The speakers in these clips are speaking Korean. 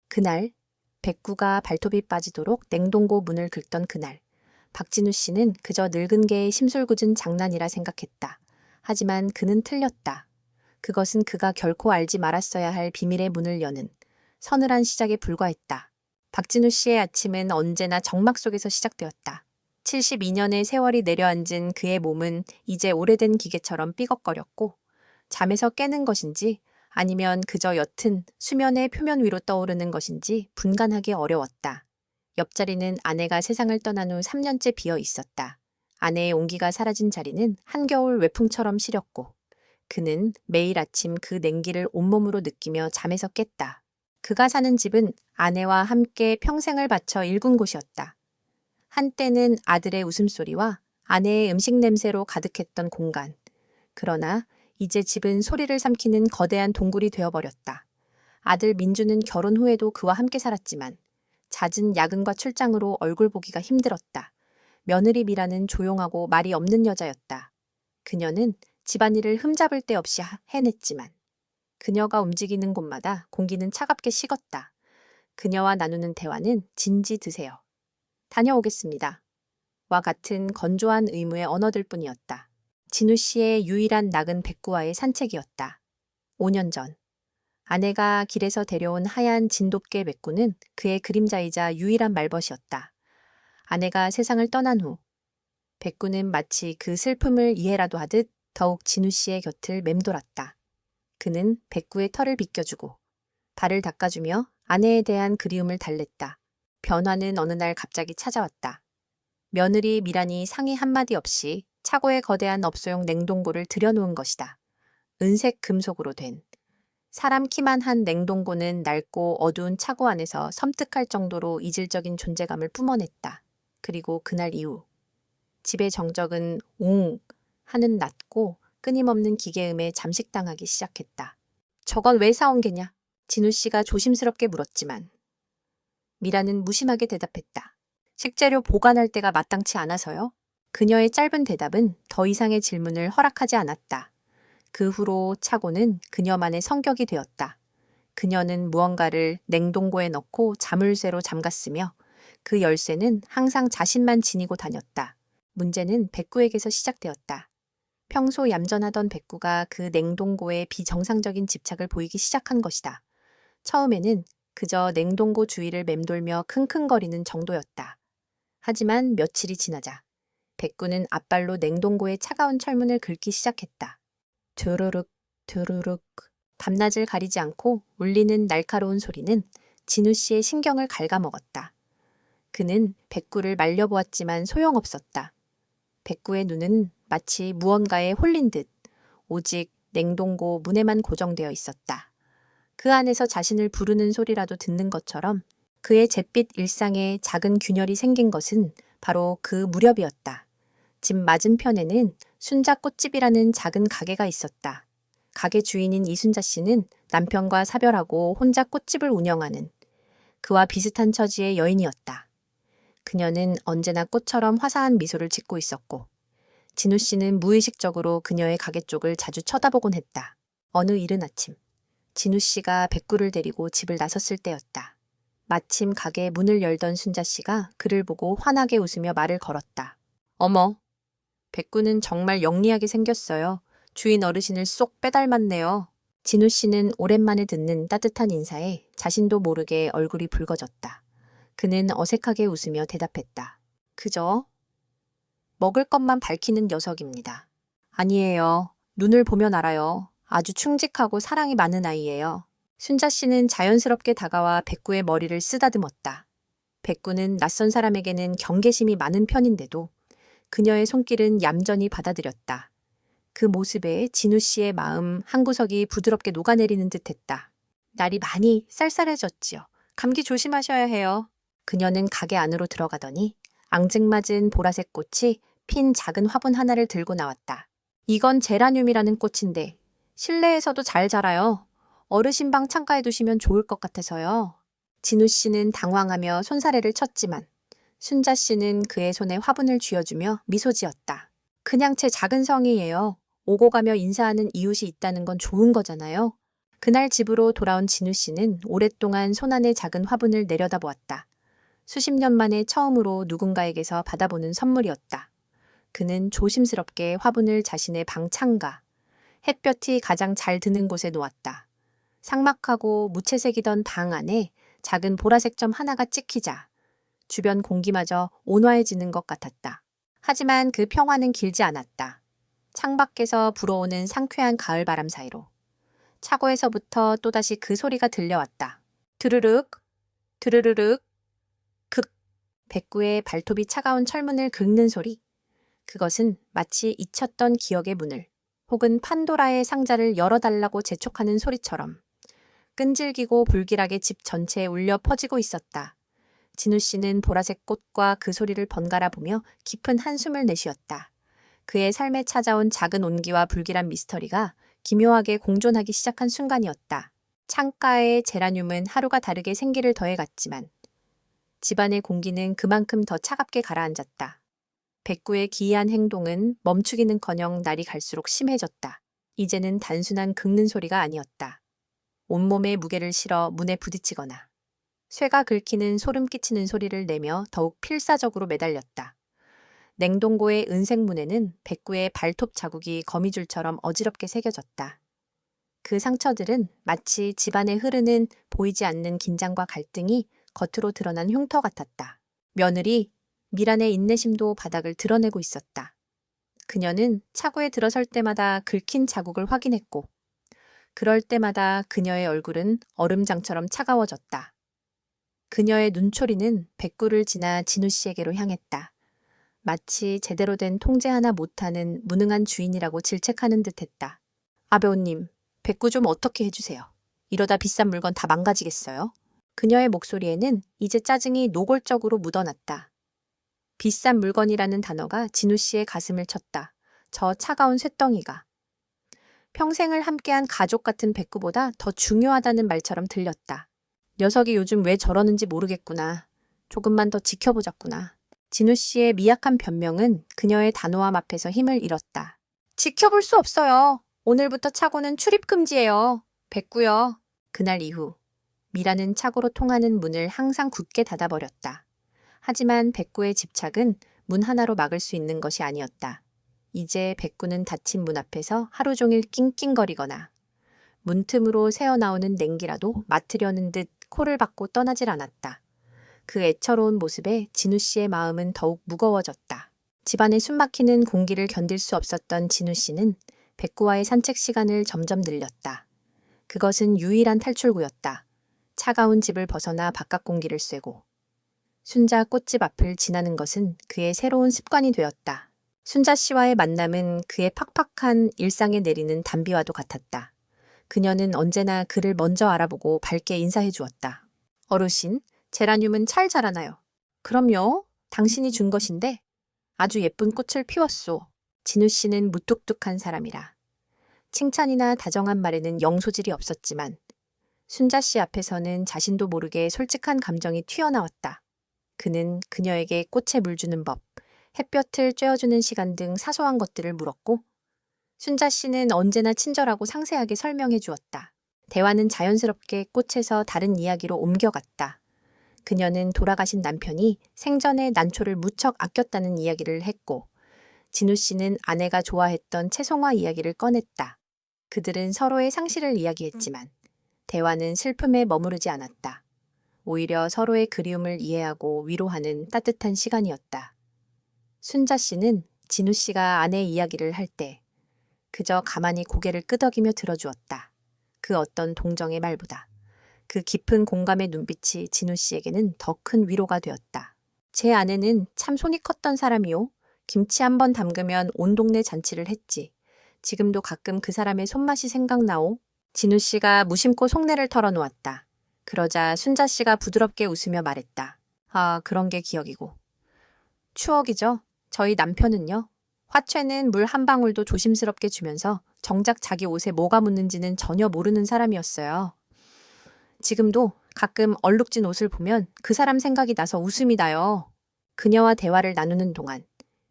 그날 백구가 발톱이 빠지도록 냉동고 문을 긁던 그날 박진우 씨는 그저 늙은 개의 심술궂은 장난이라 생각했다. 하지만 그는 틀렸다. 그것은 그가 결코 알지 말았어야 할 비밀의 문을 여는 서늘한 시작에 불과했다. 박진우 씨의 아침은 언제나 적막 속에서 시작되었다. 72년의 세월이 내려앉은 그의 몸은 이제 오래된 기계처럼 삐걱거렸고 잠에서 깨는 것인지 아니면 그저 옅은 수면의 표면 위로 떠오르는 것인지 분간하기 어려웠다. 옆자리는 아내가 세상을 떠난 후 3년째 비어 있었다. 아내의 온기가 사라진 자리는 한겨울 외풍처럼 시렸고 그는 매일 아침 그 냉기를 온몸으로 느끼며 잠에서 깼다. 그가 사는 집은 아내와 함께 평생을 바쳐 일군 곳이었다. 한때는 아들의 웃음소리와 아내의 음식 냄새로 가득했던 공간. 그러나 이제 집은 소리를 삼키는 거대한 동굴이 되어버렸다. 아들 민주는 결혼 후에도 그와 함께 살았지만 잦은 야근과 출장으로 얼굴 보기가 힘들었다. 며느리 미라는 조용하고 말이 없는 여자였다. 그녀는 집안일을 흠잡을 데 없이 해냈지만 그녀가 움직이는 곳마다 공기는 차갑게 식었다. 그녀와 나누는 대화는 진지 드세요. 다녀오겠습니다. 와 같은 건조한 의무의 언어들 뿐이었다. 진우 씨의 유일한 낙은 백구와의 산책이었다. 5년 전 아내가 길에서 데려온 하얀 진돗개 백구는 그의 그림자이자 유일한 말벗이었다. 아내가 세상을 떠난 후 백구는 마치 그 슬픔을 이해라도 하듯 더욱 진우 씨의 곁을 맴돌았다. 그는 백구의 털을 빗겨주고 발을 닦아주며 아내에 대한 그리움을 달랬다. 변화는 어느 날 갑자기 찾아왔다. 며느리 미란이 상의 한마디 없이 차고에 거대한 업소용 냉동고를 들여놓은 것이다. 은색 금속으로 된. 사람 키만 한 냉동고는 낡고 어두운 차고 안에서 섬뜩할 정도로 이질적인 존재감을 뿜어냈다. 그리고 그날 이후 집의 정적은 웅 하는 낮고 끊임없는 기계음에 잠식당하기 시작했다. 저건 왜 사온 게냐? 진우 씨가 조심스럽게 물었지만 미라는 무심하게 대답했다. 식재료 보관할 때가 마땅치 않아서요. 그녀의 짧은 대답은 더 이상의 질문을 허락하지 않았다. 그 후로 차고는 그녀만의 성격이 되었다. 그녀는 무언가를 냉동고에 넣고 자물쇠로 잠갔으며 그 열쇠는 항상 자신만 지니고 다녔다. 문제는 백구에게서 시작되었다. 평소 얌전하던 백구가 그 냉동고에 비정상적인 집착을 보이기 시작한 것이다. 처음에는 그저 냉동고 주위를 맴돌며 킁킁거리는 정도였다. 하지만 며칠이 지나자 백구는 앞발로 냉동고의 차가운 철문을 긁기 시작했다. 두루룩 두루룩. 밤낮을 가리지 않고 울리는 날카로운 소리는 진우 씨의 신경을 갉아먹었다. 그는 백구를 말려보았지만 소용없었다. 백구의 눈은 마치 무언가에 홀린 듯 오직 냉동고 문에만 고정되어 있었다. 그 안에서 자신을 부르는 소리라도 듣는 것처럼 그의 잿빛 일상에 작은 균열이 생긴 것은 바로 그 무렵이었다. 집 맞은편에는 순자 꽃집이라는 작은 가게가 있었다. 가게 주인인 이순자 씨는 남편과 사별하고 혼자 꽃집을 운영하는 그와 비슷한 처지의 여인이었다. 그녀는 언제나 꽃처럼 화사한 미소를 짓고 있었고 진우 씨는 무의식적으로 그녀의 가게 쪽을 자주 쳐다보곤 했다. 어느 이른 아침 진우 씨가 백구를 데리고 집을 나섰을 때였다. 마침 가게 문을 열던 순자 씨가 그를 보고 환하게 웃으며 말을 걸었다. 어머, 백구는 정말 영리하게 생겼어요. 주인 어르신을 쏙 빼닮았네요. 진우 씨는 오랜만에 듣는 따뜻한 인사에 자신도 모르게 얼굴이 붉어졌다. 그는 어색하게 웃으며 대답했다. 그저 먹을 것만 밝히는 녀석입니다. 아니에요. 눈을 보면 알아요. 아주 충직하고 사랑이 많은 아이예요. 순자 씨는 자연스럽게 다가와 백구의 머리를 쓰다듬었다. 백구는 낯선 사람에게는 경계심이 많은 편인데도 그녀의 손길은 얌전히 받아들였다. 그 모습에 진우 씨의 마음 한구석이 부드럽게 녹아내리는 듯했다. 날이 많이 쌀쌀해졌지요. 감기 조심하셔야 해요. 그녀는 가게 안으로 들어가더니 앙증맞은 보라색 꽃이 핀 작은 화분 하나를 들고 나왔다. 이건 제라늄이라는 꽃인데 실내에서도 잘 자라요. 어르신 방 창가에 두시면 좋을 것 같아서요. 진우 씨는 당황하며 손사래를 쳤지만 순자 씨는 그의 손에 화분을 쥐어주며 미소 지었다. 그냥 제 작은 성의예요. 오고 가며 인사하는 이웃이 있다는 건 좋은 거잖아요. 그날 집으로 돌아온 진우 씨는 오랫동안 손안의 작은 화분을 내려다보았다. 수십 년 만에 처음으로 누군가에게서 받아보는 선물이었다. 그는 조심스럽게 화분을 자신의 방 창가, 햇볕이 가장 잘 드는 곳에 놓았다. 삭막하고 무채색이던 방 안에 작은 보라색 점 하나가 찍히자 주변 공기마저 온화해지는 것 같았다. 하지만 그 평화는 길지 않았다. 창밖에서 불어오는 상쾌한 가을 바람 사이로 차고에서부터 또다시 그 소리가 들려왔다. 드르륵, 드르르륵, 극. 백구의 발톱이 차가운 철문을 긁는 소리. 그것은 마치 잊혔던 기억의 문을 혹은 판도라의 상자를 열어달라고 재촉하는 소리처럼 끈질기고 불길하게 집 전체에 울려 퍼지고 있었다. 진우 씨는 보라색 꽃과 그 소리를 번갈아 보며 깊은 한숨을 내쉬었다. 그의 삶에 찾아온 작은 온기와 불길한 미스터리가 기묘하게 공존하기 시작한 순간이었다. 창가의 제라늄은 하루가 다르게 생기를 더해갔지만 집안의 공기는 그만큼 더 차갑게 가라앉았다. 백구의 기이한 행동은 멈추기는커녕 날이 갈수록 심해졌다. 이제는 단순한 긁는 소리가 아니었다. 온몸에 무게를 실어 문에 부딪히거나 쇠가 긁히는 소름 끼치는 소리를 내며 더욱 필사적으로 매달렸다. 냉동고의 은색 문에는 백구의 발톱 자국이 거미줄처럼 어지럽게 새겨졌다. 그 상처들은 마치 집안에 흐르는 보이지 않는 긴장과 갈등이 겉으로 드러난 흉터 같았다. 며느리 미란의 인내심도 바닥을 드러내고 있었다. 그녀는 차고에 들어설 때마다 긁힌 자국을 확인했고 그럴 때마다 그녀의 얼굴은 얼음장처럼 차가워졌다. 그녀의 눈초리는 백구를 지나 진우 씨에게로 향했다. 마치 제대로 된 통제 하나 못하는 무능한 주인이라고 질책하는 듯했다. 아배우님, 백구 좀 어떻게 해주세요. 이러다 비싼 물건 다 망가지겠어요. 그녀의 목소리에는 이제 짜증이 노골적으로 묻어났다. 비싼 물건이라는 단어가 진우 씨의 가슴을 쳤다. 저 차가운 쇳덩이가. 평생을 함께한 가족 같은 백구보다 더 중요하다는 말처럼 들렸다. 녀석이 요즘 왜 저러는지 모르겠구나. 조금만 더 지켜보자꾸나. 진우 씨의 미약한 변명은 그녀의 단호함 앞에서 힘을 잃었다. 지켜볼 수 없어요. 오늘부터 차고는 출입 금지예요. 백구요. 그날 이후 미라는 차고로 통하는 문을 항상 굳게 닫아버렸다. 하지만 백구의 집착은 문 하나로 막을 수 있는 것이 아니었다. 이제 백구는 닫힌 문 앞에서 하루 종일 낑낑거리거나 문틈으로 새어나오는 냉기라도 맡으려는 듯 코를 박고 떠나질 않았다. 그 애처로운 모습에 진우 씨의 마음은 더욱 무거워졌다. 집안에 숨막히는 공기를 견딜 수 없었던 진우 씨는 백구와의 산책 시간을 점점 늘렸다. 그것은 유일한 탈출구였다. 차가운 집을 벗어나 바깥 공기를 쐬고 순자 꽃집 앞을 지나는 것은 그의 새로운 습관이 되었다. 순자 씨와의 만남은 그의 팍팍한 일상에 내리는 단비와도 같았다. 그녀는 언제나 그를 먼저 알아보고 밝게 인사해 주었다. 어르신, 제라늄은 잘 자라나요? 그럼요. 당신이 준 것인데 아주 예쁜 꽃을 피웠소. 진우 씨는 무뚝뚝한 사람이라. 칭찬이나 다정한 말에는 영 소질이 없었지만 순자 씨 앞에서는 자신도 모르게 솔직한 감정이 튀어나왔다. 그는 그녀에게 꽃에 물 주는 법, 햇볕을 쬐어주는 시간 등 사소한 것들을 물었고 순자 씨는 언제나 친절하고 상세하게 설명해 주었다. 대화는 자연스럽게 꽃에서 다른 이야기로 옮겨갔다. 그녀는 돌아가신 남편이 생전에 난초를 무척 아꼈다는 이야기를 했고 진우 씨는 아내가 좋아했던 채송화 이야기를 꺼냈다. 그들은 서로의 상실을 이야기했지만 대화는 슬픔에 머무르지 않았다. 오히려 서로의 그리움을 이해하고 위로하는 따뜻한 시간이었다. 순자 씨는 진우 씨가 아내의 이야기를 할 때 그저 가만히 고개를 끄덕이며 들어주었다. 그 어떤 동정의 말보다. 그 깊은 공감의 눈빛이 진우 씨에게는 더 큰 위로가 되었다. 제 아내는 참 손이 컸던 사람이요. 김치 한 번 담그면 온 동네 잔치를 했지. 지금도 가끔 그 사람의 손맛이 생각나오. 진우 씨가 무심코 속내를 털어놓았다. 그러자 순자 씨가 부드럽게 웃으며 말했다. 아, 그런 게 기억이고. 추억이죠. 저희 남편은요. 화채는 물 한 방울도 조심스럽게 주면서 정작 자기 옷에 뭐가 묻는지는 전혀 모르는 사람이었어요. 지금도 가끔 얼룩진 옷을 보면 그 사람 생각이 나서 웃음이 나요. 그녀와 대화를 나누는 동안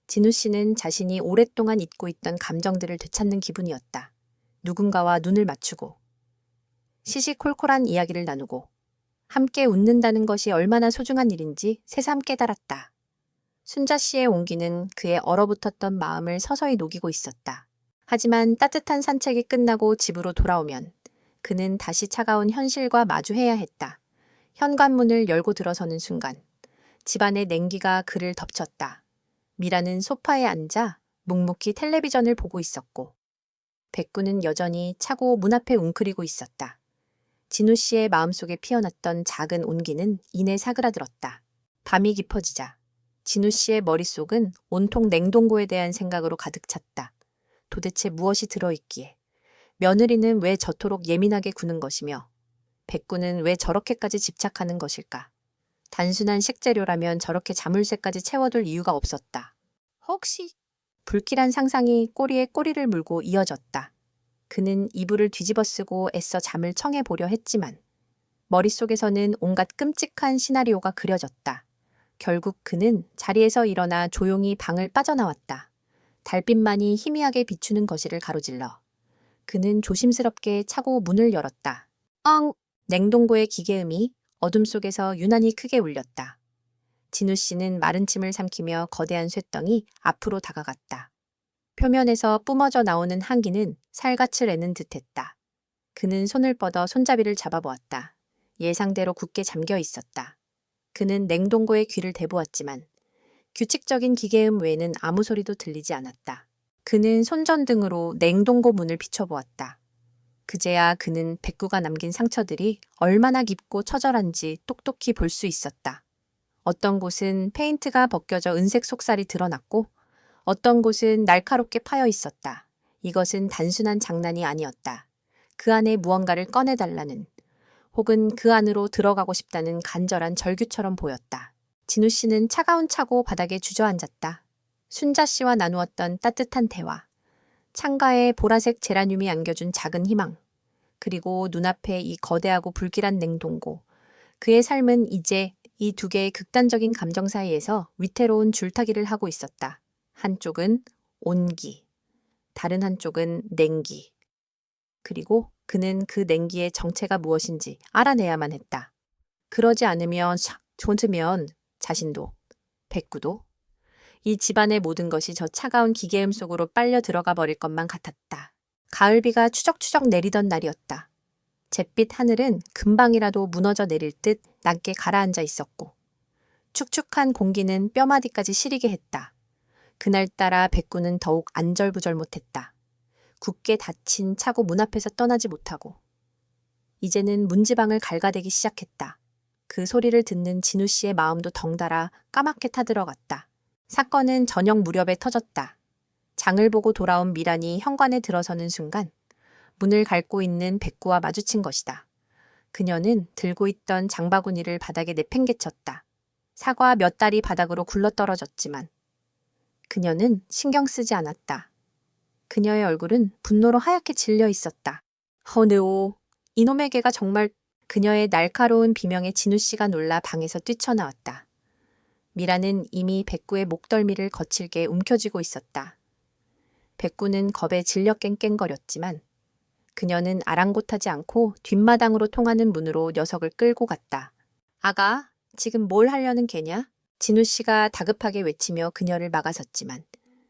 진우 씨는 자신이 오랫동안 잊고 있던 감정들을 되찾는 기분이었다. 누군가와 눈을 맞추고 시시콜콜한 이야기를 나누고 함께 웃는다는 것이 얼마나 소중한 일인지 새삼 깨달았다. 순자 씨의 온기는 그의 얼어붙었던 마음을 서서히 녹이고 있었다. 하지만 따뜻한 산책이 끝나고 집으로 돌아오면 그는 다시 차가운 현실과 마주해야 했다. 현관문을 열고 들어서는 순간 집안의 냉기가 그를 덮쳤다. 미라는 소파에 앉아 묵묵히 텔레비전을 보고 있었고 백구는 여전히 차고 문 앞에 웅크리고 있었다. 진우 씨의 마음속에 피어났던 작은 온기는 이내 사그라들었다. 밤이 깊어지자 진우 씨의 머릿속은 온통 냉동고에 대한 생각으로 가득 찼다. 도대체 무엇이 들어있기에 며느리는 왜 저토록 예민하게 구는 것이며 백구는 왜 저렇게까지 집착하는 것일까? 단순한 식재료라면 저렇게 자물쇠까지 채워둘 이유가 없었다. 혹시 불길한 상상이 꼬리에 꼬리를 물고 이어졌다. 그는 이불을 뒤집어쓰고 애써 잠을 청해보려 했지만 머릿속에서는 온갖 끔찍한 시나리오가 그려졌다. 결국 그는 자리에서 일어나 조용히 방을 빠져나왔다. 달빛만이 희미하게 비추는 거실을 가로질러 그는 조심스럽게 차고 문을 열었다. 엉! 냉동고의 기계음이 어둠 속에서 유난히 크게 울렸다. 진우 씨는 마른 침을 삼키며 거대한 쇳덩이 앞으로 다가갔다. 표면에서 뿜어져 나오는 한기는 살갗을 애는 듯했다. 그는 손을 뻗어 손잡이를 잡아보았다. 예상대로 굳게 잠겨 있었다. 그는 냉동고에 귀를 대보았지만 규칙적인 기계음 외에는 아무 소리도 들리지 않았다. 그는 손전등으로 냉동고 문을 비춰보았다. 그제야 그는 백구가 남긴 상처들이 얼마나 깊고 처절한지 똑똑히 볼 수 있었다. 어떤 곳은 페인트가 벗겨져 은색 속살이 드러났고 어떤 곳은 날카롭게 파여 있었다. 이것은 단순한 장난이 아니었다. 그 안에 무언가를 꺼내달라는 혹은 그 안으로 들어가고 싶다는 간절한 절규처럼 보였다. 진우 씨는 차가운 차고 바닥에 주저앉았다. 순자 씨와 나누었던 따뜻한 대화, 창가에 보라색 제라늄이 안겨준 작은 희망, 그리고 눈앞에 이 거대하고 불길한 냉동고. 그의 삶은 이제 이 두 개의 극단적인 감정 사이에서 위태로운 줄타기를 하고 있었다. 한쪽은 온기, 다른 한쪽은 냉기. 그리고 그는 그 냉기의 정체가 무엇인지 알아내야만 했다. 그러지 않으면 좋으면 자신도, 백구도, 이 집안의 모든 것이 저 차가운 기계음 속으로 빨려 들어가 버릴 것만 같았다. 가을비가 추적추적 내리던 날이었다. 잿빛 하늘은 금방이라도 무너져 내릴 듯 낮게 가라앉아 있었고 축축한 공기는 뼈마디까지 시리게 했다. 그날따라 백구는 더욱 안절부절 못했다. 굳게 닫힌 차고 문 앞에서 떠나지 못하고 이제는 문지방을 갈가대기 시작했다. 그 소리를 듣는 진우 씨의 마음도 덩달아 까맣게 타들어갔다. 사건은 저녁 무렵에 터졌다. 장을 보고 돌아온 미란이 현관에 들어서는 순간 문을 밟고 있는 백구와 마주친 것이다. 그녀는 들고 있던 장바구니를 바닥에 내팽개쳤다. 사과 몇 달이 바닥으로 굴러떨어졌지만 그녀는 신경 쓰지 않았다. 그녀의 얼굴은 분노로 하얗게 질려 있었다. 허네오, 이놈의 개가 정말... 그녀의 날카로운 비명에 진우 씨가 놀라 방에서 뛰쳐나왔다. 미라는 이미 백구의 목덜미를 거칠게 움켜쥐고 있었다. 백구는 겁에 질려 깽깽거렸지만 그녀는 아랑곳하지 않고 뒷마당으로 통하는 문으로 녀석을 끌고 갔다. 아가, 지금 뭘 하려는 개냐? 진우 씨가 다급하게 외치며 그녀를 막아섰지만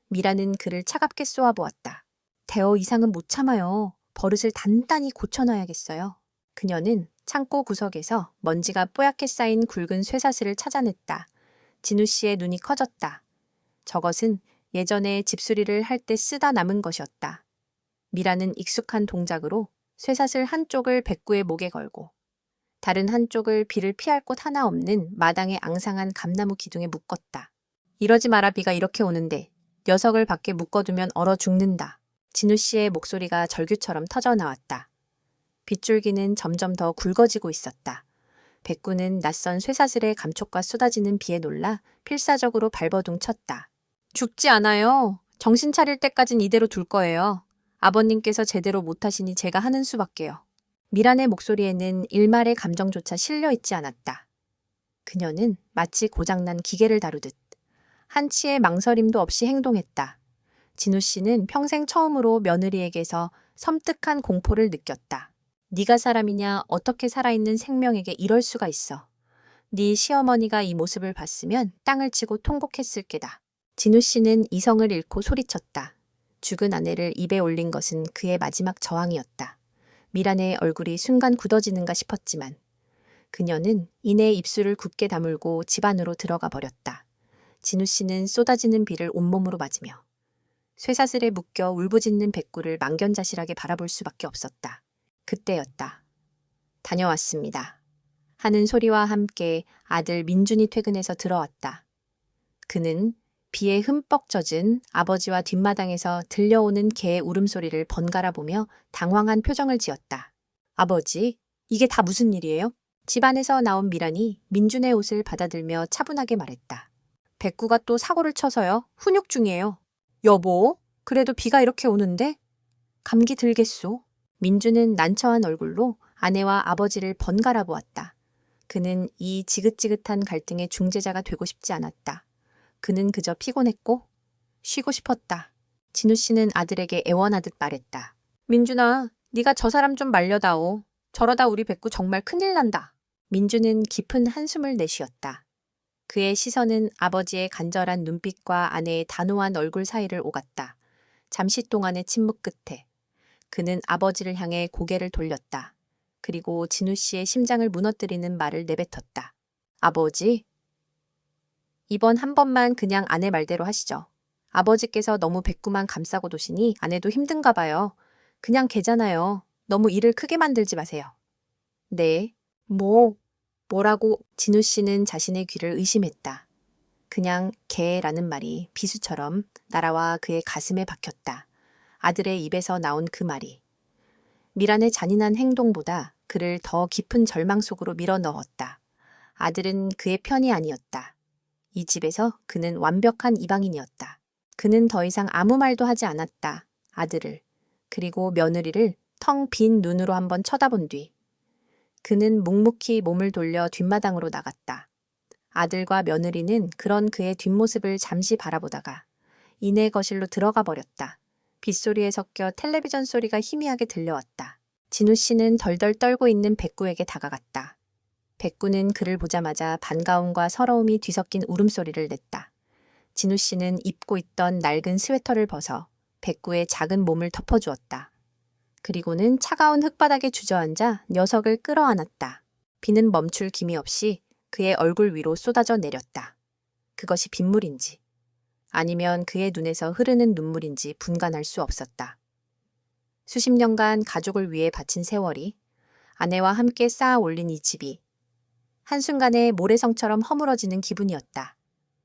미라는 그를 차갑게 쏘아보았다. 대어 이상은 못 참아요. 버릇을 단단히 고쳐놔야겠어요. 그녀는 창고 구석에서 먼지가 뽀얗게 쌓인 굵은 쇠사슬을 찾아냈다. 진우 씨의 눈이 커졌다. 저것은 예전에 집수리를 할 때 쓰다 남은 것이었다. 미라는 익숙한 동작으로 쇠사슬 한쪽을 백구의 목에 걸고 다른 한쪽을 비를 피할 곳 하나 없는 마당의 앙상한 감나무 기둥에 묶었다. 이러지 마라, 비가 이렇게 오는데. 녀석을 밖에 묶어두면 얼어 죽는다. 진우 씨의 목소리가 절규처럼 터져나왔다. 빗줄기는 점점 더 굵어지고 있었다. 백구는 낯선 쇠사슬의 감촉과 쏟아지는 비에 놀라 필사적으로 발버둥 쳤다. 죽지 않아요. 정신 차릴 때까진 이대로 둘 거예요. 아버님께서 제대로 못하시니 제가 하는 수밖에요. 미란의 목소리에는 일말의 감정조차 실려 있지 않았다. 그녀는 마치 고장난 기계를 다루듯 한치의 망설임도 없이 행동했다. 진우 씨는 평생 처음으로 며느리에게서 섬뜩한 공포를 느꼈다. 네가 사람이냐? 어떻게 살아있는 생명에게 이럴 수가 있어. 네 시어머니가 이 모습을 봤으면 땅을 치고 통곡했을 게다. 진우 씨는 이성을 잃고 소리쳤다. 죽은 아내를 입에 올린 것은 그의 마지막 저항이었다. 미란의 얼굴이 순간 굳어지는가 싶었지만 그녀는 이내 입술을 굳게 다물고 집 안으로 들어가 버렸다. 진우 씨는 쏟아지는 비를 온몸으로 맞으며 쇠사슬에 묶여 울부짖는 백구를 망견자실하게 바라볼 수밖에 없었다. 그때였다. 다녀왔습니다. 하는 소리와 함께 아들 민준이 퇴근해서 들어왔다. 그는 비에 흠뻑 젖은 아버지와 뒷마당에서 들려오는 개의 울음소리를 번갈아 보며 당황한 표정을 지었다. 아버지, 이게 다 무슨 일이에요? 집안에서 나온 미란이 민준의 옷을 받아들며 차분하게 말했다. 백구가 또 사고를 쳐서요. 훈육 중이에요. 여보, 그래도 비가 이렇게 오는데? 감기 들겠소. 민준은 난처한 얼굴로 아내와 아버지를 번갈아 보았다. 그는 이 지긋지긋한 갈등의 중재자가 되고 싶지 않았다. 그는 그저 피곤했고 쉬고 싶었다. 진우 씨는 아들에게 애원하듯 말했다. 민준아, 네가 저 사람 좀 말려다오. 저러다 우리 백구 정말 큰일 난다. 민준은 깊은 한숨을 내쉬었다. 그의 시선은 아버지의 간절한 눈빛과 아내의 단호한 얼굴 사이를 오갔다. 잠시 동안의 침묵 끝에 그는 아버지를 향해 고개를 돌렸다. 그리고 진우 씨의 심장을 무너뜨리는 말을 내뱉었다. 아버지, 이번 한 번만 그냥 아내 말대로 하시죠. 아버지께서 너무 백구만 감싸고 도시니 아내도 힘든가 봐요. 그냥 개잖아요. 너무 일을 크게 만들지 마세요. 네, 뭐라고? 진우 씨는 자신의 귀를 의심했다. 그냥 개라는 말이 비수처럼 날아와 그의 가슴에 박혔다. 아들의 입에서 나온 그 말이 미란의 잔인한 행동보다 그를 더 깊은 절망 속으로 밀어넣었다. 아들은 그의 편이 아니었다. 이 집에서 그는 완벽한 이방인이었다. 그는 더 이상 아무 말도 하지 않았다. 아들을, 그리고 며느리를 텅 빈 눈으로 한번 쳐다본 뒤 그는 묵묵히 몸을 돌려 뒷마당으로 나갔다. 아들과 며느리는 그런 그의 뒷모습을 잠시 바라보다가 이내 거실로 들어가 버렸다. 빗소리에 섞여 텔레비전 소리가 희미하게 들려왔다. 진우 씨는 덜덜 떨고 있는 백구에게 다가갔다. 백구는 그를 보자마자 반가움과 서러움이 뒤섞인 울음소리를 냈다. 진우 씨는 입고 있던 낡은 스웨터를 벗어 백구의 작은 몸을 덮어주었다. 그리고는 차가운 흙바닥에 주저앉아 녀석을 끌어안았다. 비는 멈출 기미 없이 그의 얼굴 위로 쏟아져 내렸다. 그것이 빗물인지 아니면 그의 눈에서 흐르는 눈물인지 분간할 수 없었다. 수십 년간 가족을 위해 바친 세월이 아내와 함께 쌓아 올린 이 집이 한순간에 모래성처럼 허물어지는 기분이었다.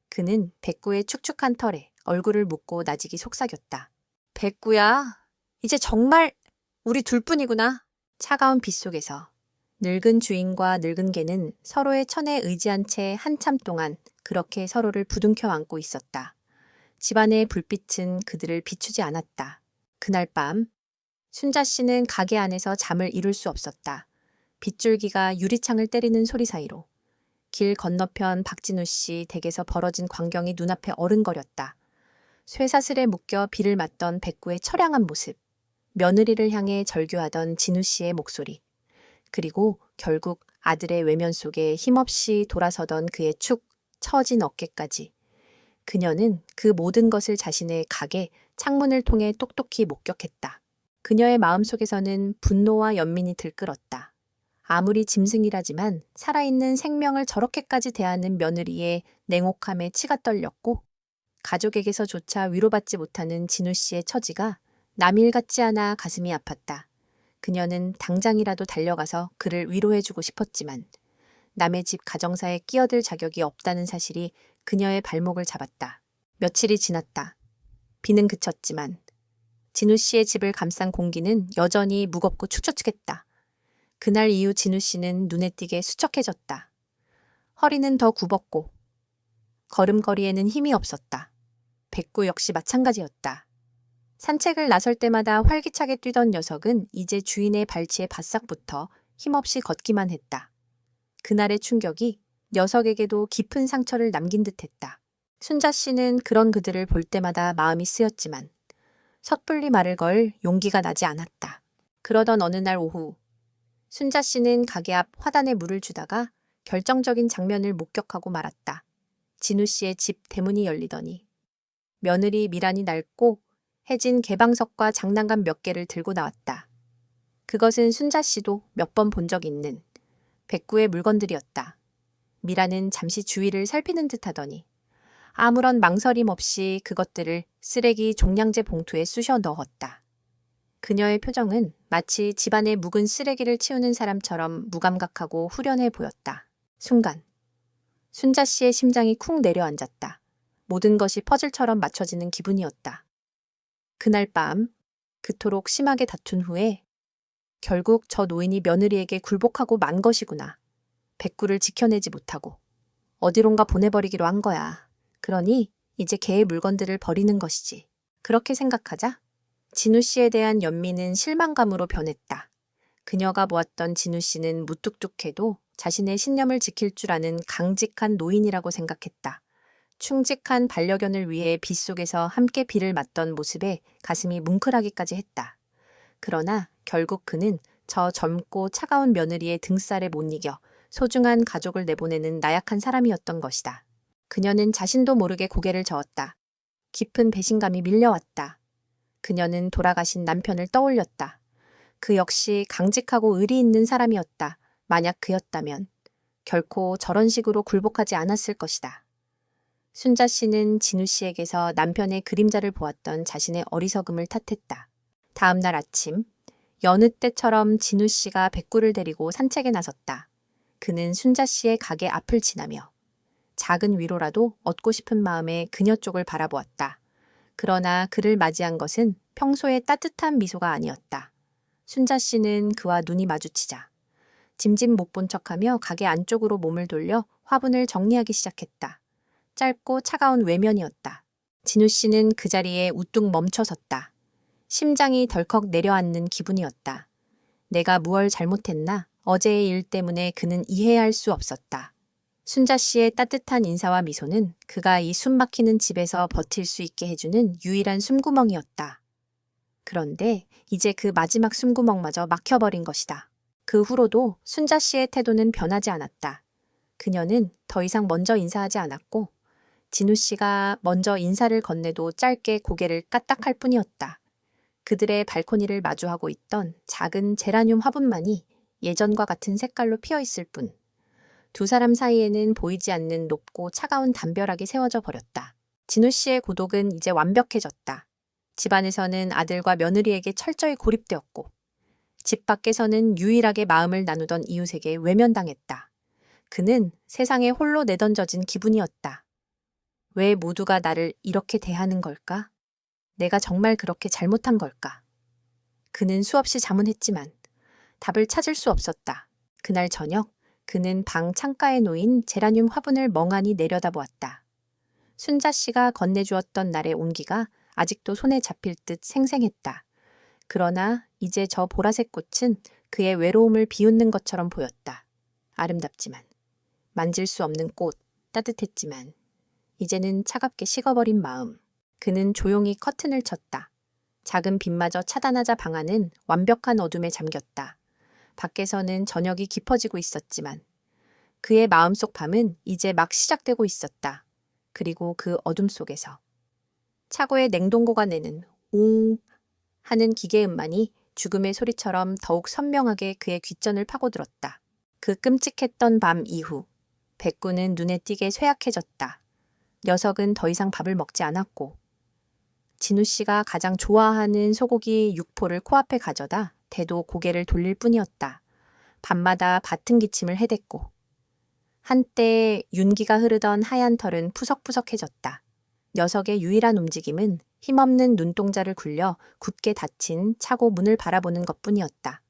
그는 백구의 축축한 털에 얼굴을 묻고 나직이 속삭였다. 백구야, 이제 정말 우리 둘뿐이구나. 차가운 빗속에서 늙은 주인과 늙은 개는 서로의 천에 의지한 채 한참 동안 그렇게 서로를 부둥켜 안고 있었다. 집안의 불빛은 그들을 비추지 않았다. 그날 밤 순자 씨는 가게 안에서 잠을 이룰 수 없었다. 빗줄기가 유리창을 때리는 소리 사이로 길 건너편 박진우 씨 댁에서 벌어진 광경이 눈앞에 어른거렸다. 쇠사슬에 묶여 비를 맞던 백구의 처량한 모습, 며느리를 향해 절규하던 진우 씨의 목소리, 그리고 결국 아들의 외면 속에 힘없이 돌아서던 그의 축 처진 어깨까지. 그녀는 그 모든 것을 자신의 가게, 창문을 통해 똑똑히 목격했다. 그녀의 마음속에서는 분노와 연민이 들끓었다. 아무리 짐승이라지만 살아있는 생명을 저렇게까지 대하는 며느리의 냉혹함에 치가 떨렸고 가족에게서조차 위로받지 못하는 진우 씨의 처지가 남일 같지 않아 가슴이 아팠다. 그녀는 당장이라도 달려가서 그를 위로해주고 싶었지만 남의 집 가정사에 끼어들 자격이 없다는 사실이 그녀의 발목을 잡았다. 며칠이 지났다. 비는 그쳤지만 진우 씨의 집을 감싼 공기는 여전히 무겁고 축축했다. 그날 이후 진우 씨는 눈에 띄게 수척해졌다. 허리는 더 굽었고 걸음걸이에는 힘이 없었다. 백구 역시 마찬가지였다. 산책을 나설 때마다 활기차게 뛰던 녀석은 이제 주인의 발치에 바싹 붙어 힘없이 걷기만 했다. 그날의 충격이 녀석에게도 깊은 상처를 남긴 듯했다. 순자 씨는 그런 그들을 볼 때마다 마음이 쓰였지만 섣불리 말을 걸 용기가 나지 않았다. 그러던 어느 날 오후 순자 씨는 가게 앞 화단에 물을 주다가 결정적인 장면을 목격하고 말았다. 진우 씨의 집 대문이 열리더니 며느리 미란이 낡고 해진 개방석과 장난감 몇 개를 들고 나왔다. 그것은 순자 씨도 몇 번 본 적 있는 백구의 물건들이었다. 미란은 잠시 주위를 살피는 듯 하더니 아무런 망설임 없이 그것들을 쓰레기 종량제 봉투에 쑤셔 넣었다. 그녀의 표정은 마치 집안의 묵은 쓰레기를 치우는 사람처럼 무감각하고 후련해 보였다. 순간 순자 씨의 심장이 쿵 내려앉았다. 모든 것이 퍼즐처럼 맞춰지는 기분이었다. 그날 밤 그토록 심하게 다툰 후에 결국 저 노인이 며느리에게 굴복하고 만 것이구나. 백구를 지켜내지 못하고 어디론가 보내버리기로 한 거야. 그러니 이제 개의 물건들을 버리는 것이지. 그렇게 생각하자 진우 씨에 대한 연민은 실망감으로 변했다. 그녀가 보았던 진우 씨는 무뚝뚝해도 자신의 신념을 지킬 줄 아는 강직한 노인이라고 생각했다. 충직한 반려견을 위해 빗속에서 함께 비를 맞던 모습에 가슴이 뭉클하기까지 했다. 그러나 결국 그는 저 젊고 차가운 며느리의 등살에 못 이겨 소중한 가족을 내보내는 나약한 사람이었던 것이다. 그녀는 자신도 모르게 고개를 저었다. 깊은 배신감이 밀려왔다. 그녀는 돌아가신 남편을 떠올렸다. 그 역시 강직하고 의리 있는 사람이었다. 만약 그였다면 결코 저런 식으로 굴복하지 않았을 것이다. 순자 씨는 진우 씨에게서 남편의 그림자를 보았던 자신의 어리석음을 탓했다. 다음 날 아침, 여느 때처럼 진우 씨가 백구를 데리고 산책에 나섰다. 그는 순자 씨의 가게 앞을 지나며 작은 위로라도 얻고 싶은 마음에 그녀 쪽을 바라보았다. 그러나 그를 맞이한 것은 평소의 따뜻한 미소가 아니었다. 순자 씨는 그와 눈이 마주치자 짐짓 못 본 척하며 가게 안쪽으로 몸을 돌려 화분을 정리하기 시작했다. 짧고 차가운 외면이었다. 진우 씨는 그 자리에 우뚝 멈춰섰다. 심장이 덜컥 내려앉는 기분이었다. 내가 무얼 잘못했나? 어제의 일 때문에 그는 이해할 수 없었다. 순자 씨의 따뜻한 인사와 미소는 그가 이 숨막히는 집에서 버틸 수 있게 해주는 유일한 숨구멍이었다. 그런데 이제 그 마지막 숨구멍마저 막혀버린 것이다. 그 후로도 순자 씨의 태도는 변하지 않았다. 그녀는 더 이상 먼저 인사하지 않았고 진우 씨가 먼저 인사를 건네도 짧게 고개를 까딱할 뿐이었다. 그들의 발코니를 마주하고 있던 작은 제라늄 화분만이 예전과 같은 색깔로 피어있을 뿐 두 사람 사이에는 보이지 않는 높고 차가운 담벼락이 세워져 버렸다. 진우 씨의 고독은 이제 완벽해졌다. 집안에서는 아들과 며느리에게 철저히 고립되었고 집 밖에서는 유일하게 마음을 나누던 이웃에게 외면당했다. 그는 세상에 홀로 내던져진 기분이었다. 왜 모두가 나를 이렇게 대하는 걸까? 내가 정말 그렇게 잘못한 걸까? 그는 수없이 자문했지만 답을 찾을 수 없었다. 그날 저녁 그는 방 창가에 놓인 제라늄 화분을 멍하니 내려다보았다. 순자 씨가 건네주었던 날의 온기가 아직도 손에 잡힐 듯 생생했다. 그러나 이제 저 보라색 꽃은 그의 외로움을 비웃는 것처럼 보였다. 아름답지만, 만질 수 없는 꽃, 따뜻했지만 이제는 차갑게 식어버린 마음. 그는 조용히 커튼을 쳤다. 작은 빛마저 차단하자 방 안은 완벽한 어둠에 잠겼다. 밖에서는 저녁이 깊어지고 있었지만 그의 마음속 밤은 이제 막 시작되고 있었다. 그리고 그 어둠 속에서 차고의 냉동고가 내는 웅 하는 기계음만이 죽음의 소리처럼 더욱 선명하게 그의 귓전을 파고들었다. 그 끔찍했던 밤 이후 백구는 눈에 띄게 쇠약해졌다. 녀석은 더 이상 밥을 먹지 않았고 진우 씨가 가장 좋아하는 소고기 육포를 코앞에 가져다 대도 고개를 돌릴 뿐이었다. 밤마다 밭은 기침을 해댔고 한때 윤기가 흐르던 하얀 털은 푸석푸석해졌다. 녀석의 유일한 움직임은 힘없는 눈동자를 굴려 굳게 닫힌 차고 문을 바라보는 것뿐이었다.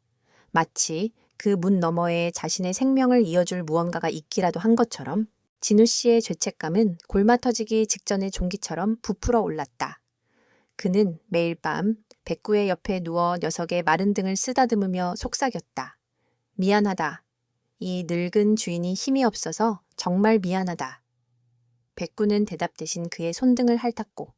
마치 그 문 너머에 자신의 생명을 이어줄 무언가가 있기라도 한 것처럼 진우 씨의 죄책감은 골마 터지기 직전의 종기처럼 부풀어 올랐다. 그는 매일 밤 백구의 옆에 누워 녀석의 마른 등을 쓰다듬으며 속삭였다. 미안하다. 이 늙은 주인이 힘이 없어서 정말 미안하다. 백구는 대답 대신 그의 손등을 핥았고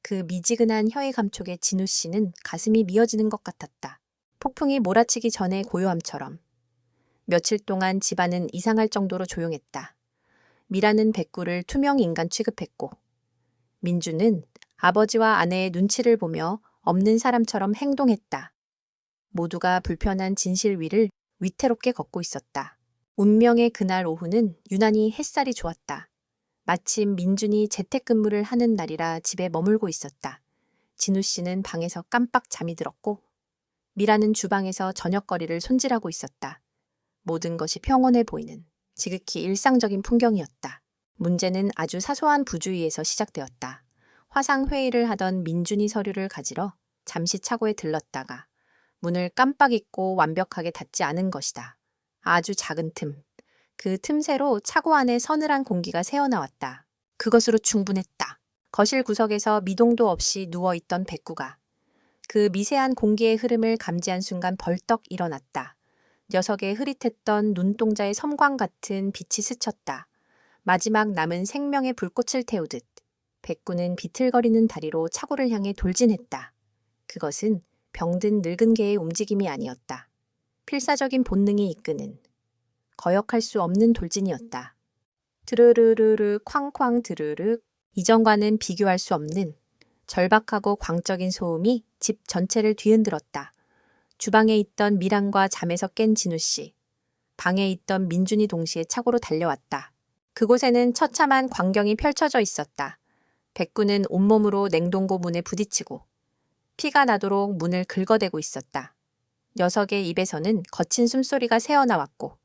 그 미지근한 혀의 감촉에 진우 씨는 가슴이 미어지는 것 같았다. 폭풍이 몰아치기 전의 고요함처럼 며칠 동안 집안은 이상할 정도로 조용했다. 미라는 백구를 투명 인간 취급했고, 민주는 아버지와 아내의 눈치를 보며 없는 사람처럼 행동했다. 모두가 불편한 진실 위를 위태롭게 걷고 있었다. 운명의 그날 오후는 유난히 햇살이 좋았다. 마침 민준이 재택근무를 하는 날이라 집에 머물고 있었다. 진우 씨는 방에서 깜빡 잠이 들었고, 미라는 주방에서 저녁거리를 손질하고 있었다. 모든 것이 평온해 보이는 지극히 일상적인 풍경이었다. 문제는 아주 사소한 부주의에서 시작되었다. 화상 회의를 하던 민준이 서류를 가지러 잠시 차고에 들렀다가 문을 깜빡 잊고 완벽하게 닫지 않은 것이다. 아주 작은 틈. 그 틈새로 차고 안에 서늘한 공기가 새어나왔다. 그것으로 충분했다. 거실 구석에서 미동도 없이 누워있던 백구가 그 미세한 공기의 흐름을 감지한 순간 벌떡 일어났다. 녀석의 흐릿했던 눈동자의 섬광 같은 빛이 스쳤다. 마지막 남은 생명의 불꽃을 태우듯 백구는 비틀거리는 다리로 차고를 향해 돌진했다. 그것은 병든 늙은 개의 움직임이 아니었다. 필사적인 본능이 이끄는 거역할 수 없는 돌진이었다. 드르르르르 쾅쾅 드르르. 이전과는 비교할 수 없는 절박하고 광적인 소음이 집 전체를 뒤흔들었다. 주방에 있던 미란과 잠에서 깬 진우 씨, 방에 있던 민준이 동시에 차고로 달려왔다. 그곳에는 처참한 광경이 펼쳐져 있었다. 백구는 온몸으로 냉동고 문에 부딪히고 피가 나도록 문을 긁어대고 있었다. 녀석의 입에서는 거친 숨소리가 새어나왔고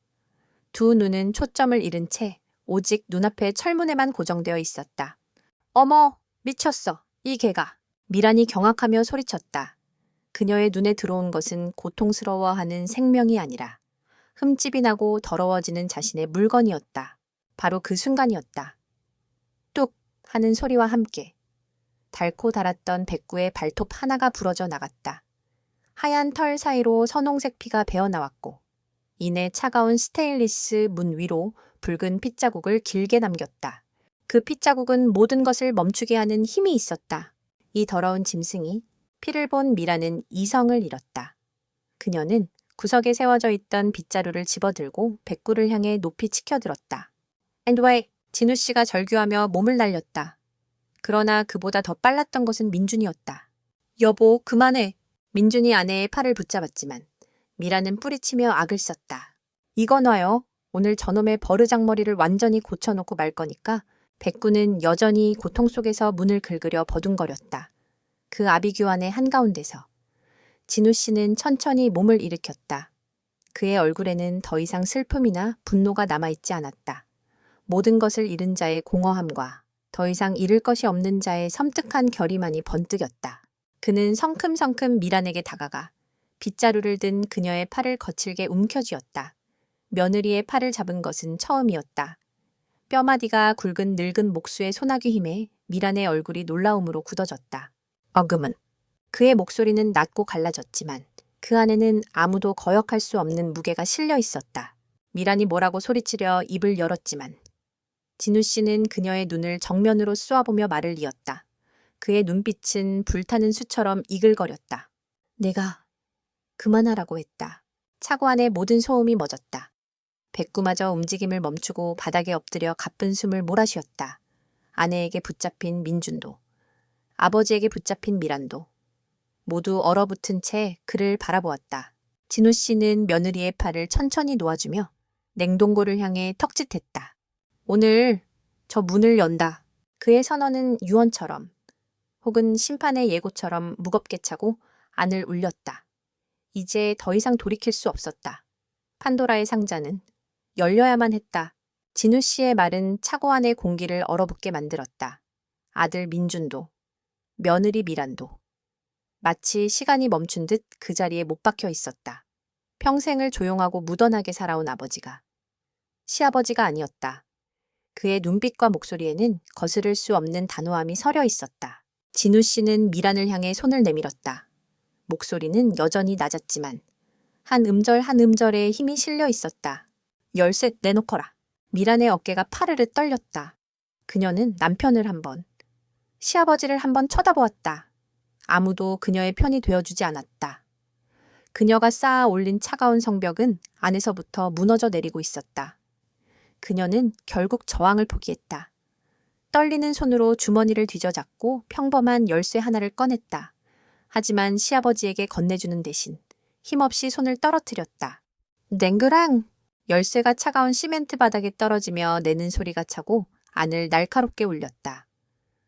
두 눈은 초점을 잃은 채 오직 눈앞의 철문에만 고정되어 있었다. 어머, 미쳤어, 이 개가. 미란이 경악하며 소리쳤다. 그녀의 눈에 들어온 것은 고통스러워하는 생명이 아니라 흠집이 나고 더러워지는 자신의 물건이었다. 바로 그 순간이었다. 뚝 하는 소리와 함께 닳고 닳았던 백구의 발톱 하나가 부러져 나갔다. 하얀 털 사이로 선홍색 피가 배어나왔고 이내 차가운 스테인리스 문 위로 붉은 핏자국을 길게 남겼다. 그 핏자국은 모든 것을 멈추게 하는 힘이 있었다. 이 더러운 짐승이 피를 본 미라는 이성을 잃었다. 그녀는 구석에 세워져 있던 빗자루를 집어들고 백구를 향해 높이 치켜들었다. And wait! 진우 씨가 절규하며 몸을 날렸다. 그러나 그보다 더 빨랐던 것은 민준이었다. 여보, 그만해. 민준이 아내의 팔을 붙잡았지만 미라는 뿌리치며 악을 썼다. 이거 놔요. 오늘 저놈의 버르장머리를 완전히 고쳐놓고 말 거니까. 백구는 여전히 고통 속에서 문을 긁으려 버둥거렸다. 그 아비규환의 한가운데서 진우 씨는 천천히 몸을 일으켰다. 그의 얼굴에는 더 이상 슬픔이나 분노가 남아있지 않았다. 모든 것을 잃은 자의 공허함과 더 이상 잃을 것이 없는 자의 섬뜩한 결의만이 번뜩였다. 그는 성큼성큼 미란에게 다가가 빗자루를 든 그녀의 팔을 거칠게 움켜쥐었다. 며느리의 팔을 잡은 것은 처음이었다. 뼈마디가 굵은 늙은 목수의 소나기 힘에 미란의 얼굴이 놀라움으로 굳어졌다. 어금은. 그의 목소리는 낮고 갈라졌지만 그 안에는 아무도 거역할 수 없는 무게가 실려 있었다. 미란이 뭐라고 소리치려 입을 열었지만 진우 씨는 그녀의 눈을 정면으로 쏘아보며 말을 이었다. 그의 눈빛은 불타는 수처럼 이글거렸다. 내가 그만하라고 했다. 차고 안에 모든 소음이 멎었다. 백구마저 움직임을 멈추고 바닥에 엎드려 가쁜 숨을 몰아쉬었다. 아내에게 붙잡힌 민준도, 아버지에게 붙잡힌 미란도 모두 얼어붙은 채 그를 바라보았다. 진우 씨는 며느리의 팔을 천천히 놓아주며 냉동고를 향해 턱짓했다. 오늘 저 문을 연다. 그의 선언은 유언처럼 혹은 심판의 예고처럼 무겁게 차고 안을 울렸다. 이제 더 이상 돌이킬 수 없었다. 판도라의 상자는 열려야만 했다. 진우 씨의 말은 차고 안의 공기를 얼어붙게 만들었다. 아들 민준도, 며느리 미란도. 마치 시간이 멈춘 듯 그 자리에 못 박혀 있었다. 평생을 조용하고 무던하게 살아온 아버지가 시아버지가 아니었다. 그의 눈빛과 목소리에는 거스를 수 없는 단호함이 서려 있었다. 진우 씨는 미란을 향해 손을 내밀었다. 목소리는 여전히 낮았지만 한 음절 한 음절에 힘이 실려 있었다. 열쇠 내놓거라. 미란의 어깨가 파르르 떨렸다. 그녀는 남편을 한번, 시아버지를 한번 쳐다보았다. 아무도 그녀의 편이 되어주지 않았다. 그녀가 쌓아 올린 차가운 성벽은 안에서부터 무너져 내리고 있었다. 그녀는 결국 저항을 포기했다. 떨리는 손으로 주머니를 뒤져잡고 평범한 열쇠 하나를 꺼냈다. 하지만 시아버지에게 건네주는 대신 힘없이 손을 떨어뜨렸다. 냉그랑! 열쇠가 차가운 시멘트 바닥에 떨어지며 내는 소리가 차고 안을 날카롭게 울렸다.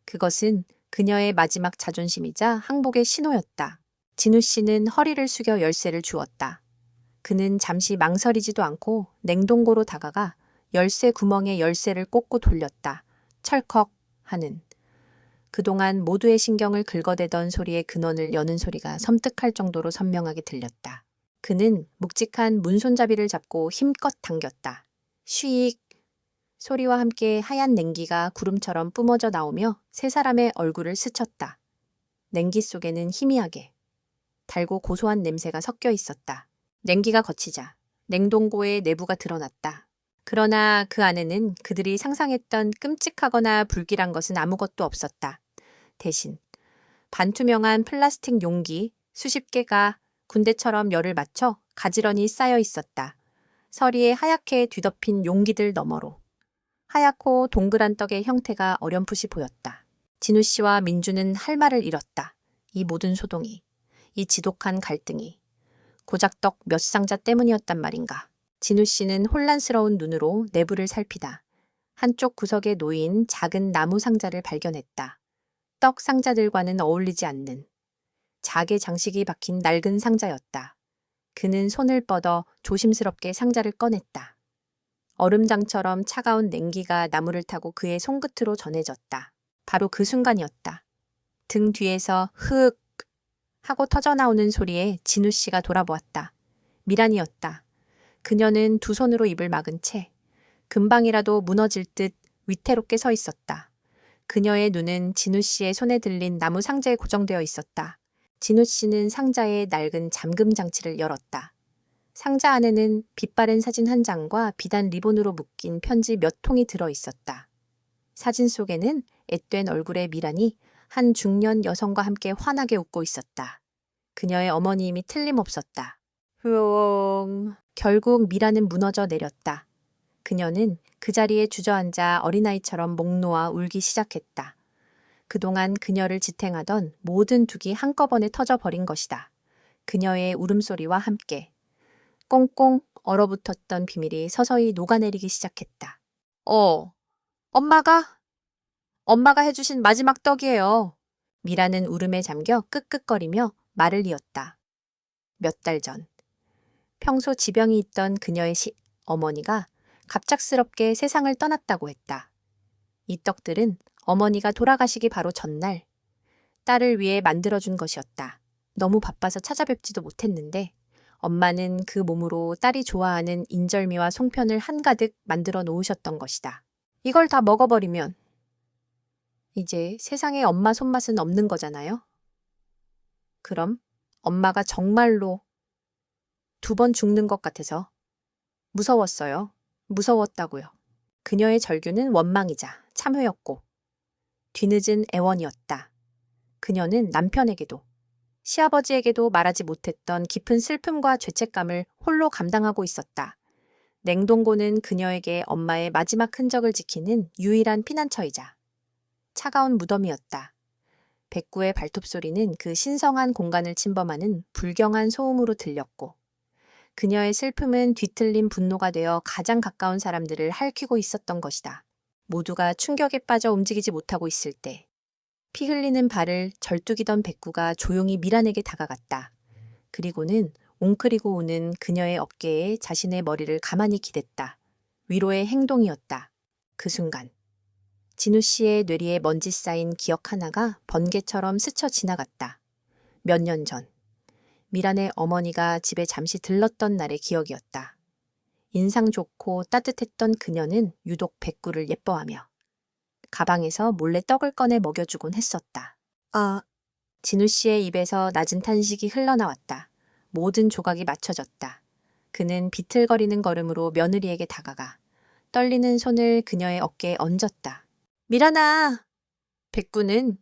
그것은 그녀의 마지막 자존심이자 항복의 신호였다. 진우 씨는 허리를 숙여 열쇠를 주었다. 그는 잠시 망설이지도 않고 냉동고로 다가가 열쇠 구멍에 열쇠를 꽂고 돌렸다. 철컥 하는. 그동안 모두의 신경을 긁어대던 소리의 근원을 여는 소리가 섬뜩할 정도로 선명하게 들렸다. 그는 묵직한 문손잡이를 잡고 힘껏 당겼다. 쉬익! 소리와 함께 하얀 냉기가 구름처럼 뿜어져 나오며 세 사람의 얼굴을 스쳤다. 냉기 속에는 희미하게 달고 고소한 냄새가 섞여 있었다. 냉기가 거치자 냉동고의 내부가 드러났다. 그러나 그 안에는 그들이 상상했던 끔찍하거나 불길한 것은 아무것도 없었다. 대신 반투명한 플라스틱 용기 수십 개가 군대처럼 열을 맞춰 가지런히 쌓여 있었다. 서리에 하얗게 뒤덮인 용기들 너머로. 하얗고 동그란 떡의 형태가 어렴풋이 보였다. 진우 씨와 민주는 할 말을 잃었다. 이 모든 소동이, 이 지독한 갈등이 고작 떡 몇 상자 때문이었단 말인가. 진우 씨는 혼란스러운 눈으로 내부를 살피다 한쪽 구석에 놓인 작은 나무 상자를 발견했다. 떡 상자들과는 어울리지 않는 작의 장식이 박힌 낡은 상자였다. 그는 손을 뻗어 조심스럽게 상자를 꺼냈다. 얼음장처럼 차가운 냉기가 나무를 타고 그의 손끝으로 전해졌다. 바로 그 순간이었다. 등 뒤에서 흑 하고 터져나오는 소리에 진우 씨가 돌아보았다. 미란이었다. 그녀는 두 손으로 입을 막은 채 금방이라도 무너질 듯 위태롭게 서 있었다. 그녀의 눈은 진우 씨의 손에 들린 나무 상자에 고정되어 있었다. 진우 씨는 상자의 낡은 잠금 장치를 열었다. 상자 안에는 빛바랜 사진 한 장과 비단 리본으로 묶인 편지 몇 통이 들어 있었다. 사진 속에는 앳된 얼굴의 미란이 한 중년 여성과 함께 환하게 웃고 있었다. 그녀의 어머님이 틀림없었다. 후옹. 결국 미란은 무너져 내렸다. 그녀는 그 자리에 주저앉아 어린아이처럼 목 놓아 울기 시작했다. 그동안 그녀를 지탱하던 모든 둑이 한꺼번에 터져버린 것이다. 그녀의 울음소리와 함께 꽁꽁 얼어붙었던 비밀이 서서히 녹아내리기 시작했다. 엄마가 해주신 마지막 떡이에요. 미라는 울음에 잠겨 끄끄거리며 말을 이었다. 몇 달 전, 평소 지병이 있던 그녀의 어머니가 갑작스럽게 세상을 떠났다고 했다. 이 떡들은 어머니가 돌아가시기 바로 전날 딸을 위해 만들어준 것이었다. 너무 바빠서 찾아뵙지도 못했는데 엄마는 그 몸으로 딸이 좋아하는 인절미와 송편을 한가득 만들어 놓으셨던 것이다. 이걸 다 먹어버리면 이제 세상에 엄마 손맛은 없는 거잖아요? 그럼 엄마가 정말로 2번 죽는 것 같아서 무서웠어요. 무서웠다고요. 그녀의 절규는 원망이자 참회였고 뒤늦은 애원이었다. 그녀는 남편에게도 시아버지에게도 말하지 못했던 깊은 슬픔과 죄책감을 홀로 감당하고 있었다. 냉동고는 그녀에게 엄마의 마지막 흔적을 지키는 유일한 피난처이자 차가운 무덤이었다. 백구의 발톱 소리는 그 신성한 공간을 침범하는 불경한 소음으로 들렸고 그녀의 슬픔은 뒤틀린 분노가 되어 가장 가까운 사람들을 핥히고 있었던 것이다. 모두가 충격에 빠져 움직이지 못하고 있을 때 피 흘리는 발을 절뚝이던 백구가 조용히 미란에게 다가갔다. 그리고는 웅크리고 우는 그녀의 어깨에 자신의 머리를 가만히 기댔다. 위로의 행동이었다. 그 순간 진우 씨의 뇌리에 먼지 쌓인 기억 하나가 번개처럼 스쳐 지나갔다. 몇 년 전 미란의 어머니가 집에 잠시 들렀던 날의 기억이었다. 인상 좋고 따뜻했던 그녀는 유독 백구를 예뻐하며 가방에서 몰래 떡을 꺼내 먹여주곤 했었다. 진우 씨의 입에서 낮은 탄식이 흘러나왔다. 모든 조각이 맞춰졌다. 그는 비틀거리는 걸음으로 며느리에게 다가가 떨리는 손을 그녀의 어깨에 얹었다. 미란아! 백구는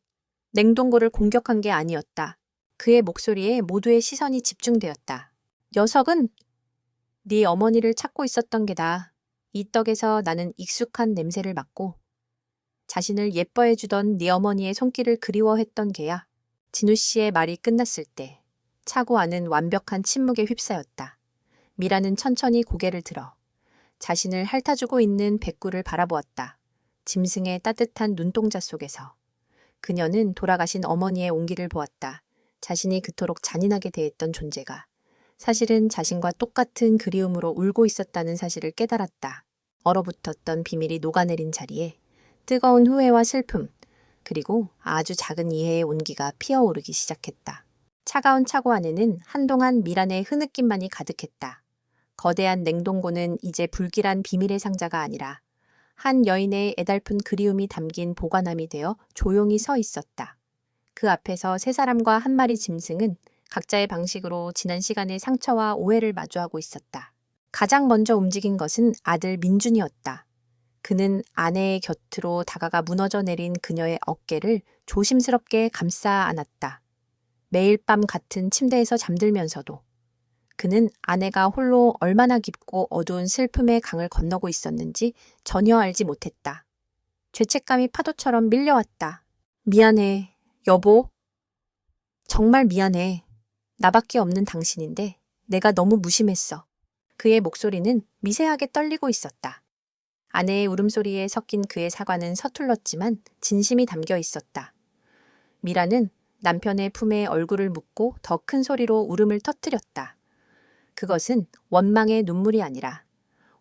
냉동고를 공격한 게 아니었다. 그의 목소리에 모두의 시선이 집중되었다. 녀석은 네 어머니를 찾고 있었던 게다. 이 떡에서 나는 익숙한 냄새를 맡고 자신을 예뻐해주던 네 어머니의 손길을 그리워했던 게야. 진우 씨의 말이 끝났을 때 차고 안은 완벽한 침묵에 휩싸였다. 미라는 천천히 고개를 들어 자신을 핥아주고 있는 백구를 바라보았다. 짐승의 따뜻한 눈동자 속에서 그녀는 돌아가신 어머니의 온기를 보았다. 자신이 그토록 잔인하게 대했던 존재가 사실은 자신과 똑같은 그리움으로 울고 있었다는 사실을 깨달았다. 얼어붙었던 비밀이 녹아내린 자리에 뜨거운 후회와 슬픔, 그리고 아주 작은 이해의 온기가 피어오르기 시작했다. 차가운 차고 안에는 한동안 미란의 흐느낌만이 가득했다. 거대한 냉동고는 이제 불길한 비밀의 상자가 아니라 한 여인의 애달픈 그리움이 담긴 보관함이 되어 조용히 서 있었다. 그 앞에서 세 사람과 한 마리 짐승은 각자의 방식으로 지난 시간의 상처와 오해를 마주하고 있었다. 가장 먼저 움직인 것은 아들 민준이었다. 그는 아내의 곁으로 다가가 무너져 내린 그녀의 어깨를 조심스럽게 감싸 안았다. 매일 밤 같은 침대에서 잠들면서도 그는 아내가 홀로 얼마나 깊고 어두운 슬픔의 강을 건너고 있었는지 전혀 알지 못했다. 죄책감이 파도처럼 밀려왔다. 미안해, 여보. 정말 미안해. 나밖에 없는 당신인데 내가 너무 무심했어. 그의 목소리는 미세하게 떨리고 있었다. 아내의 울음소리에 섞인 그의 사과는 서툴렀지만 진심이 담겨 있었다. 미라는 남편의 품에 얼굴을 묻고 더 큰 소리로 울음을 터뜨렸다. 그것은 원망의 눈물이 아니라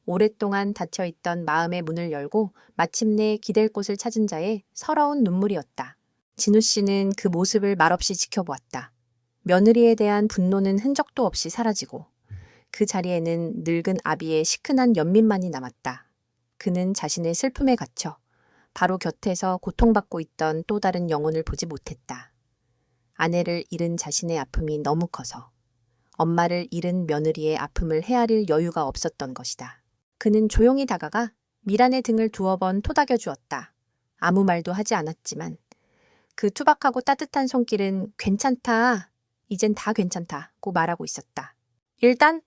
오랫동안 닫혀있던 마음의 문을 열고 마침내 기댈 곳을 찾은 자의 서러운 눈물이었다. 진우 씨는 그 모습을 말없이 지켜보았다. 며느리에 대한 분노는 흔적도 없이 사라지고 그 자리에는 늙은 아비의 시큰한 연민만이 남았다. 그는 자신의 슬픔에 갇혀 바로 곁에서 고통받고 있던 또 다른 영혼을 보지 못했다. 아내를 잃은 자신의 아픔이 너무 커서 엄마를 잃은 며느리의 아픔을 헤아릴 여유가 없었던 것이다. 그는 조용히 다가가 미란의 등을 두어 번 토닥여 주었다. 아무 말도 하지 않았지만 그 투박하고 따뜻한 손길은 괜찮다, 이젠 다 괜찮다고 말하고 있었다. 일단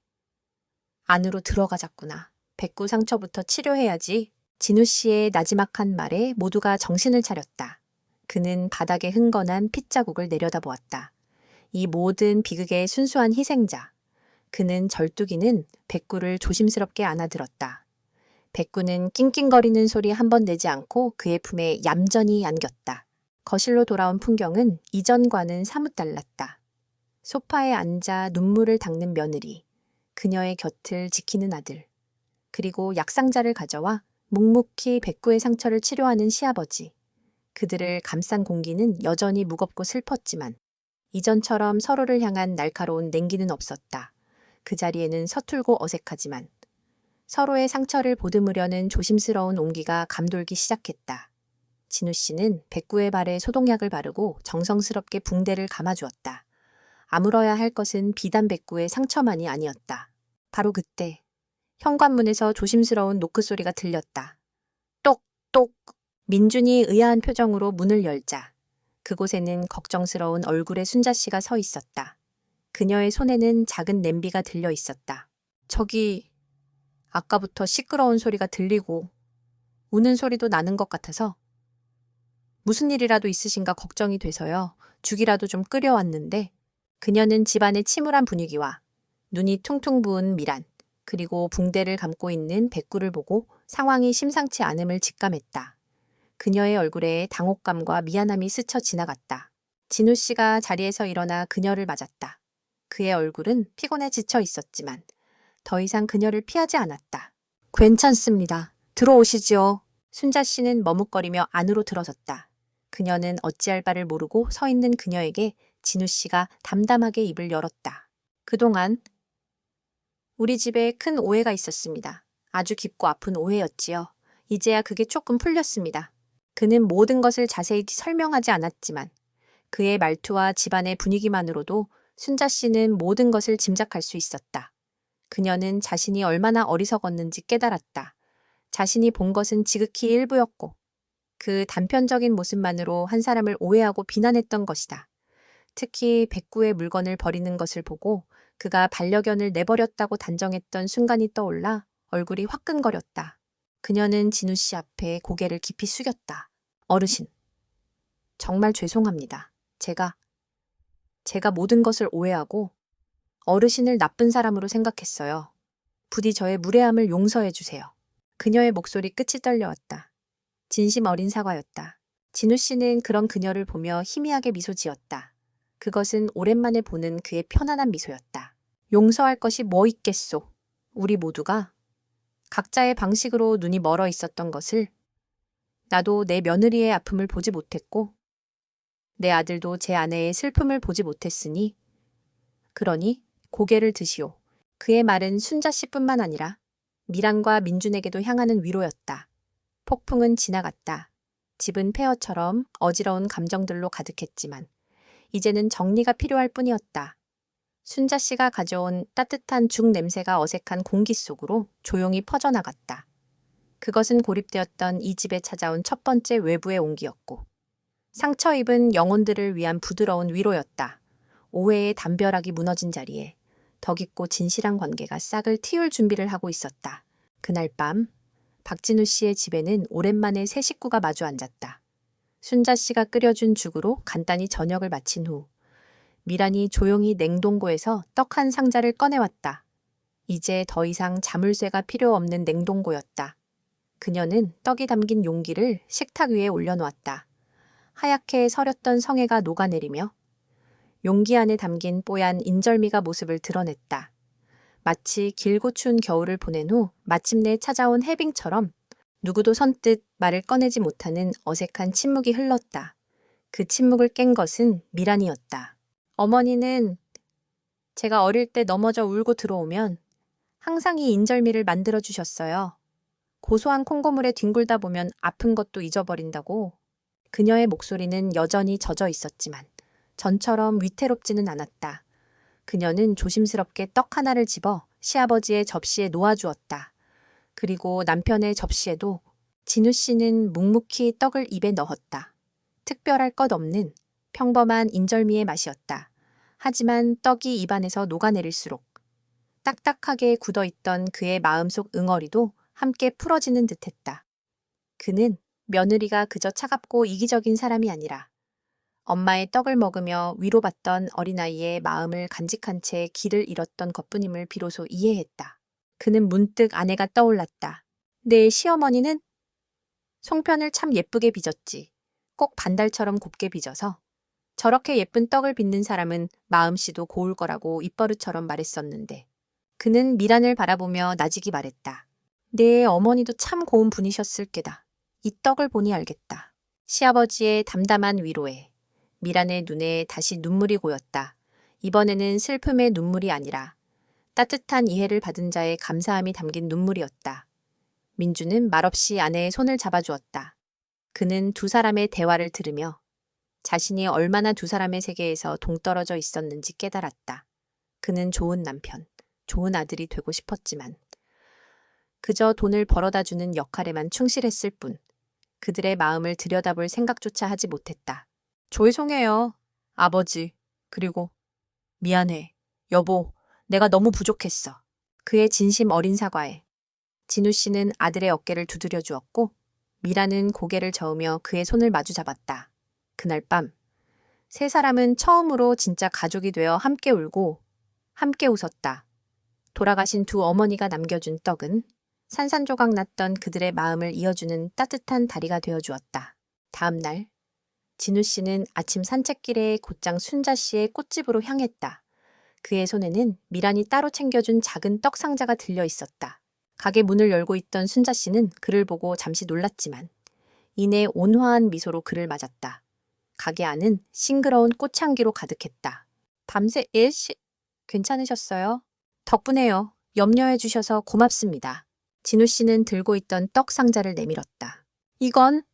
안으로 들어가자꾸나. 백구 상처부터 치료해야지. 진우 씨의 나지막한 말에 모두가 정신을 차렸다. 그는 바닥에 흥건한 핏자국을 내려다보았다. 이 모든 비극의 순수한 희생자. 그는 절뚝이는 백구를 조심스럽게 안아들었다. 백구는 낑낑거리는 소리 한 번 내지 않고 그의 품에 얌전히 안겼다. 거실로 돌아온 풍경은 이전과는 사뭇 달랐다. 소파에 앉아 눈물을 닦는 며느리, 그녀의 곁을 지키는 아들, 그리고 약상자를 가져와 묵묵히 백구의 상처를 치료하는 시아버지. 그들을 감싼 공기는 여전히 무겁고 슬펐지만 이전처럼 서로를 향한 날카로운 냉기는 없었다. 그 자리에는 서툴고 어색하지만 서로의 상처를 보듬으려는 조심스러운 온기가 감돌기 시작했다. 진우 씨는 백구의 발에 소독약을 바르고 정성스럽게 붕대를 감아주었다. 아물어야 할 것은 비단 백구의 상처만이 아니었다. 바로 그때 현관문에서 조심스러운 노크 소리가 들렸다. 똑똑. 민준이 의아한 표정으로 문을 열자 그곳에는 걱정스러운 얼굴의 순자 씨가 서 있었다. 그녀의 손에는 작은 냄비가 들려 있었다. 저기 아까부터 시끄러운 소리가 들리고 우는 소리도 나는 것 같아서 무슨 일이라도 있으신가 걱정이 돼서요. 죽이라도 좀 끓여왔는데. 그녀는 집안의 침울한 분위기와 눈이 퉁퉁 부은 미란, 그리고 붕대를 감고 있는 백구를 보고 상황이 심상치 않음을 직감했다. 그녀의 얼굴에 당혹감과 미안함이 스쳐 지나갔다. 진우 씨가 자리에서 일어나 그녀를 맞았다. 그의 얼굴은 피곤해 지쳐 있었지만 더 이상 그녀를 피하지 않았다. 괜찮습니다. 들어오시지요. 순자 씨는 머뭇거리며 안으로 들어섰다. 그녀는 어찌할 바를 모르고 서 있는 그녀에게 진우 씨가 담담하게 입을 열었다. 그동안 우리 집에 큰 오해가 있었습니다. 아주 깊고 아픈 오해였지요. 이제야 그게 조금 풀렸습니다. 그는 모든 것을 자세히 설명하지 않았지만 그의 말투와 집안의 분위기만으로도 순자 씨는 모든 것을 짐작할 수 있었다. 그녀는 자신이 얼마나 어리석었는지 깨달았다. 자신이 본 것은 지극히 일부였고 그 단편적인 모습만으로 한 사람을 오해하고 비난했던 것이다. 특히 백구의 물건을 버리는 것을 보고 그가 반려견을 내버렸다고 단정했던 순간이 떠올라 얼굴이 화끈거렸다. 그녀는 진우 씨 앞에 고개를 깊이 숙였다. 어르신, 정말 죄송합니다. 제가 모든 것을 오해하고 어르신을 나쁜 사람으로 생각했어요. 부디 저의 무례함을 용서해 주세요. 그녀의 목소리 끝이 떨려왔다. 진심 어린 사과였다. 진우 씨는 그런 그녀를 보며 희미하게 미소 지었다. 그것은 오랜만에 보는 그의 편안한 미소였다. 용서할 것이 뭐 있겠소. 우리 모두가 각자의 방식으로 눈이 멀어 있었던 것을 나도 내 며느리의 아픔을 보지 못했고 내 아들도 제 아내의 슬픔을 보지 못했으니 그러니 고개를 드시오. 그의 말은 순자 씨뿐만 아니라 미란과 민준에게도 향하는 위로였다. 폭풍은 지나갔다. 집은 폐허처럼 어지러운 감정들로 가득했지만 이제는 정리가 필요할 뿐이었다. 순자 씨가 가져온 따뜻한 죽 냄새가 어색한 공기 속으로 조용히 퍼져나갔다. 그것은 고립되었던 이 집에 찾아온 첫 번째 외부의 온기였고 상처 입은 영혼들을 위한 부드러운 위로였다. 오해의 담벼락이 무너진 자리에 더 깊고 진실한 관계가 싹을 틔울 준비를 하고 있었다. 그날 밤 박진우 씨의 집에는 오랜만에 새 식구가 마주 앉았다. 순자 씨가 끓여준 죽으로 간단히 저녁을 마친 후 미란이 조용히 냉동고에서 떡 한 상자를 꺼내왔다. 이제 더 이상 자물쇠가 필요 없는 냉동고였다. 그녀는 떡이 담긴 용기를 식탁 위에 올려놓았다. 하얗게 서렸던 성에가 녹아내리며 용기 안에 담긴 뽀얀 인절미가 모습을 드러냈다. 마치 길고 추운 겨울을 보낸 후 마침내 찾아온 해빙처럼 누구도 선뜻 말을 꺼내지 못하는 어색한 침묵이 흘렀다. 그 침묵을 깬 것은 미란이었다. 어머니는 제가 어릴 때 넘어져 울고 들어오면 항상 이 인절미를 만들어 주셨어요. 고소한 콩고물에 뒹굴다 보면 아픈 것도 잊어버린다고. 그녀의 목소리는 여전히 젖어 있었지만 전처럼 위태롭지는 않았다. 그녀는 조심스럽게 떡 하나를 집어 시아버지의 접시에 놓아주었다. 그리고 남편의 접시에도 진우 씨는 묵묵히 떡을 입에 넣었다. 특별할 것 없는 평범한 인절미의 맛이었다. 하지만 떡이 입안에서 녹아내릴수록 딱딱하게 굳어있던 그의 마음속 응어리도 함께 풀어지는 듯했다. 그는 며느리가 그저 차갑고 이기적인 사람이 아니라 엄마의 떡을 먹으며 위로받던 어린아이의 마음을 간직한 채 길을 잃었던 것뿐임을 비로소 이해했다. 그는 문득 아내가 떠올랐다. 내 시어머니는 송편을 참 예쁘게 빚었지. 꼭 반달처럼 곱게 빚어서 저렇게 예쁜 떡을 빚는 사람은 마음씨도 고울 거라고 입버릇처럼 말했었는데 그는 미란을 바라보며 나직이 말했다. 내 어머니도 참 고운 분이셨을 게다. 이 떡을 보니 알겠다. 시아버지의 담담한 위로에 미란의 눈에 다시 눈물이 고였다. 이번에는 슬픔의 눈물이 아니라 따뜻한 이해를 받은 자의 감사함이 담긴 눈물이었다. 민주는 말없이 아내의 손을 잡아주었다. 그는 두 사람의 대화를 들으며 자신이 얼마나 두 사람의 세계에서 동떨어져 있었는지 깨달았다. 그는 좋은 남편, 좋은 아들이 되고 싶었지만 그저 돈을 벌어다주는 역할에만 충실했을 뿐 그들의 마음을 들여다볼 생각조차 하지 못했다. 죄송해요, 아버지. 그리고 미안해, 여보. 내가 너무 부족했어. 그의 진심 어린 사과에 진우 씨는 아들의 어깨를 두드려 주었고 미라는 고개를 저으며 그의 손을 마주 잡았다. 그날 밤 세 사람은 처음으로 진짜 가족이 되어 함께 울고 함께 웃었다. 돌아가신 두 어머니가 남겨준 떡은 산산조각 났던 그들의 마음을 이어주는 따뜻한 다리가 되어 주었다. 다음 날 진우 씨는 아침 산책길에 곧장 순자 씨의 꽃집으로 향했다. 그의 손에는 미란이 따로 챙겨준 작은 떡 상자가 들려 있었다. 가게 문을 열고 있던 순자 씨는 그를 보고 잠시 놀랐지만 이내 온화한 미소로 그를 맞았다. 가게 안은 싱그러운 꽃향기로 가득했다. 밤새 괜찮으셨어요? 덕분에요. 염려해 주셔서 고맙습니다. 진우 씨는 들고 있던 떡 상자를 내밀었다. 이건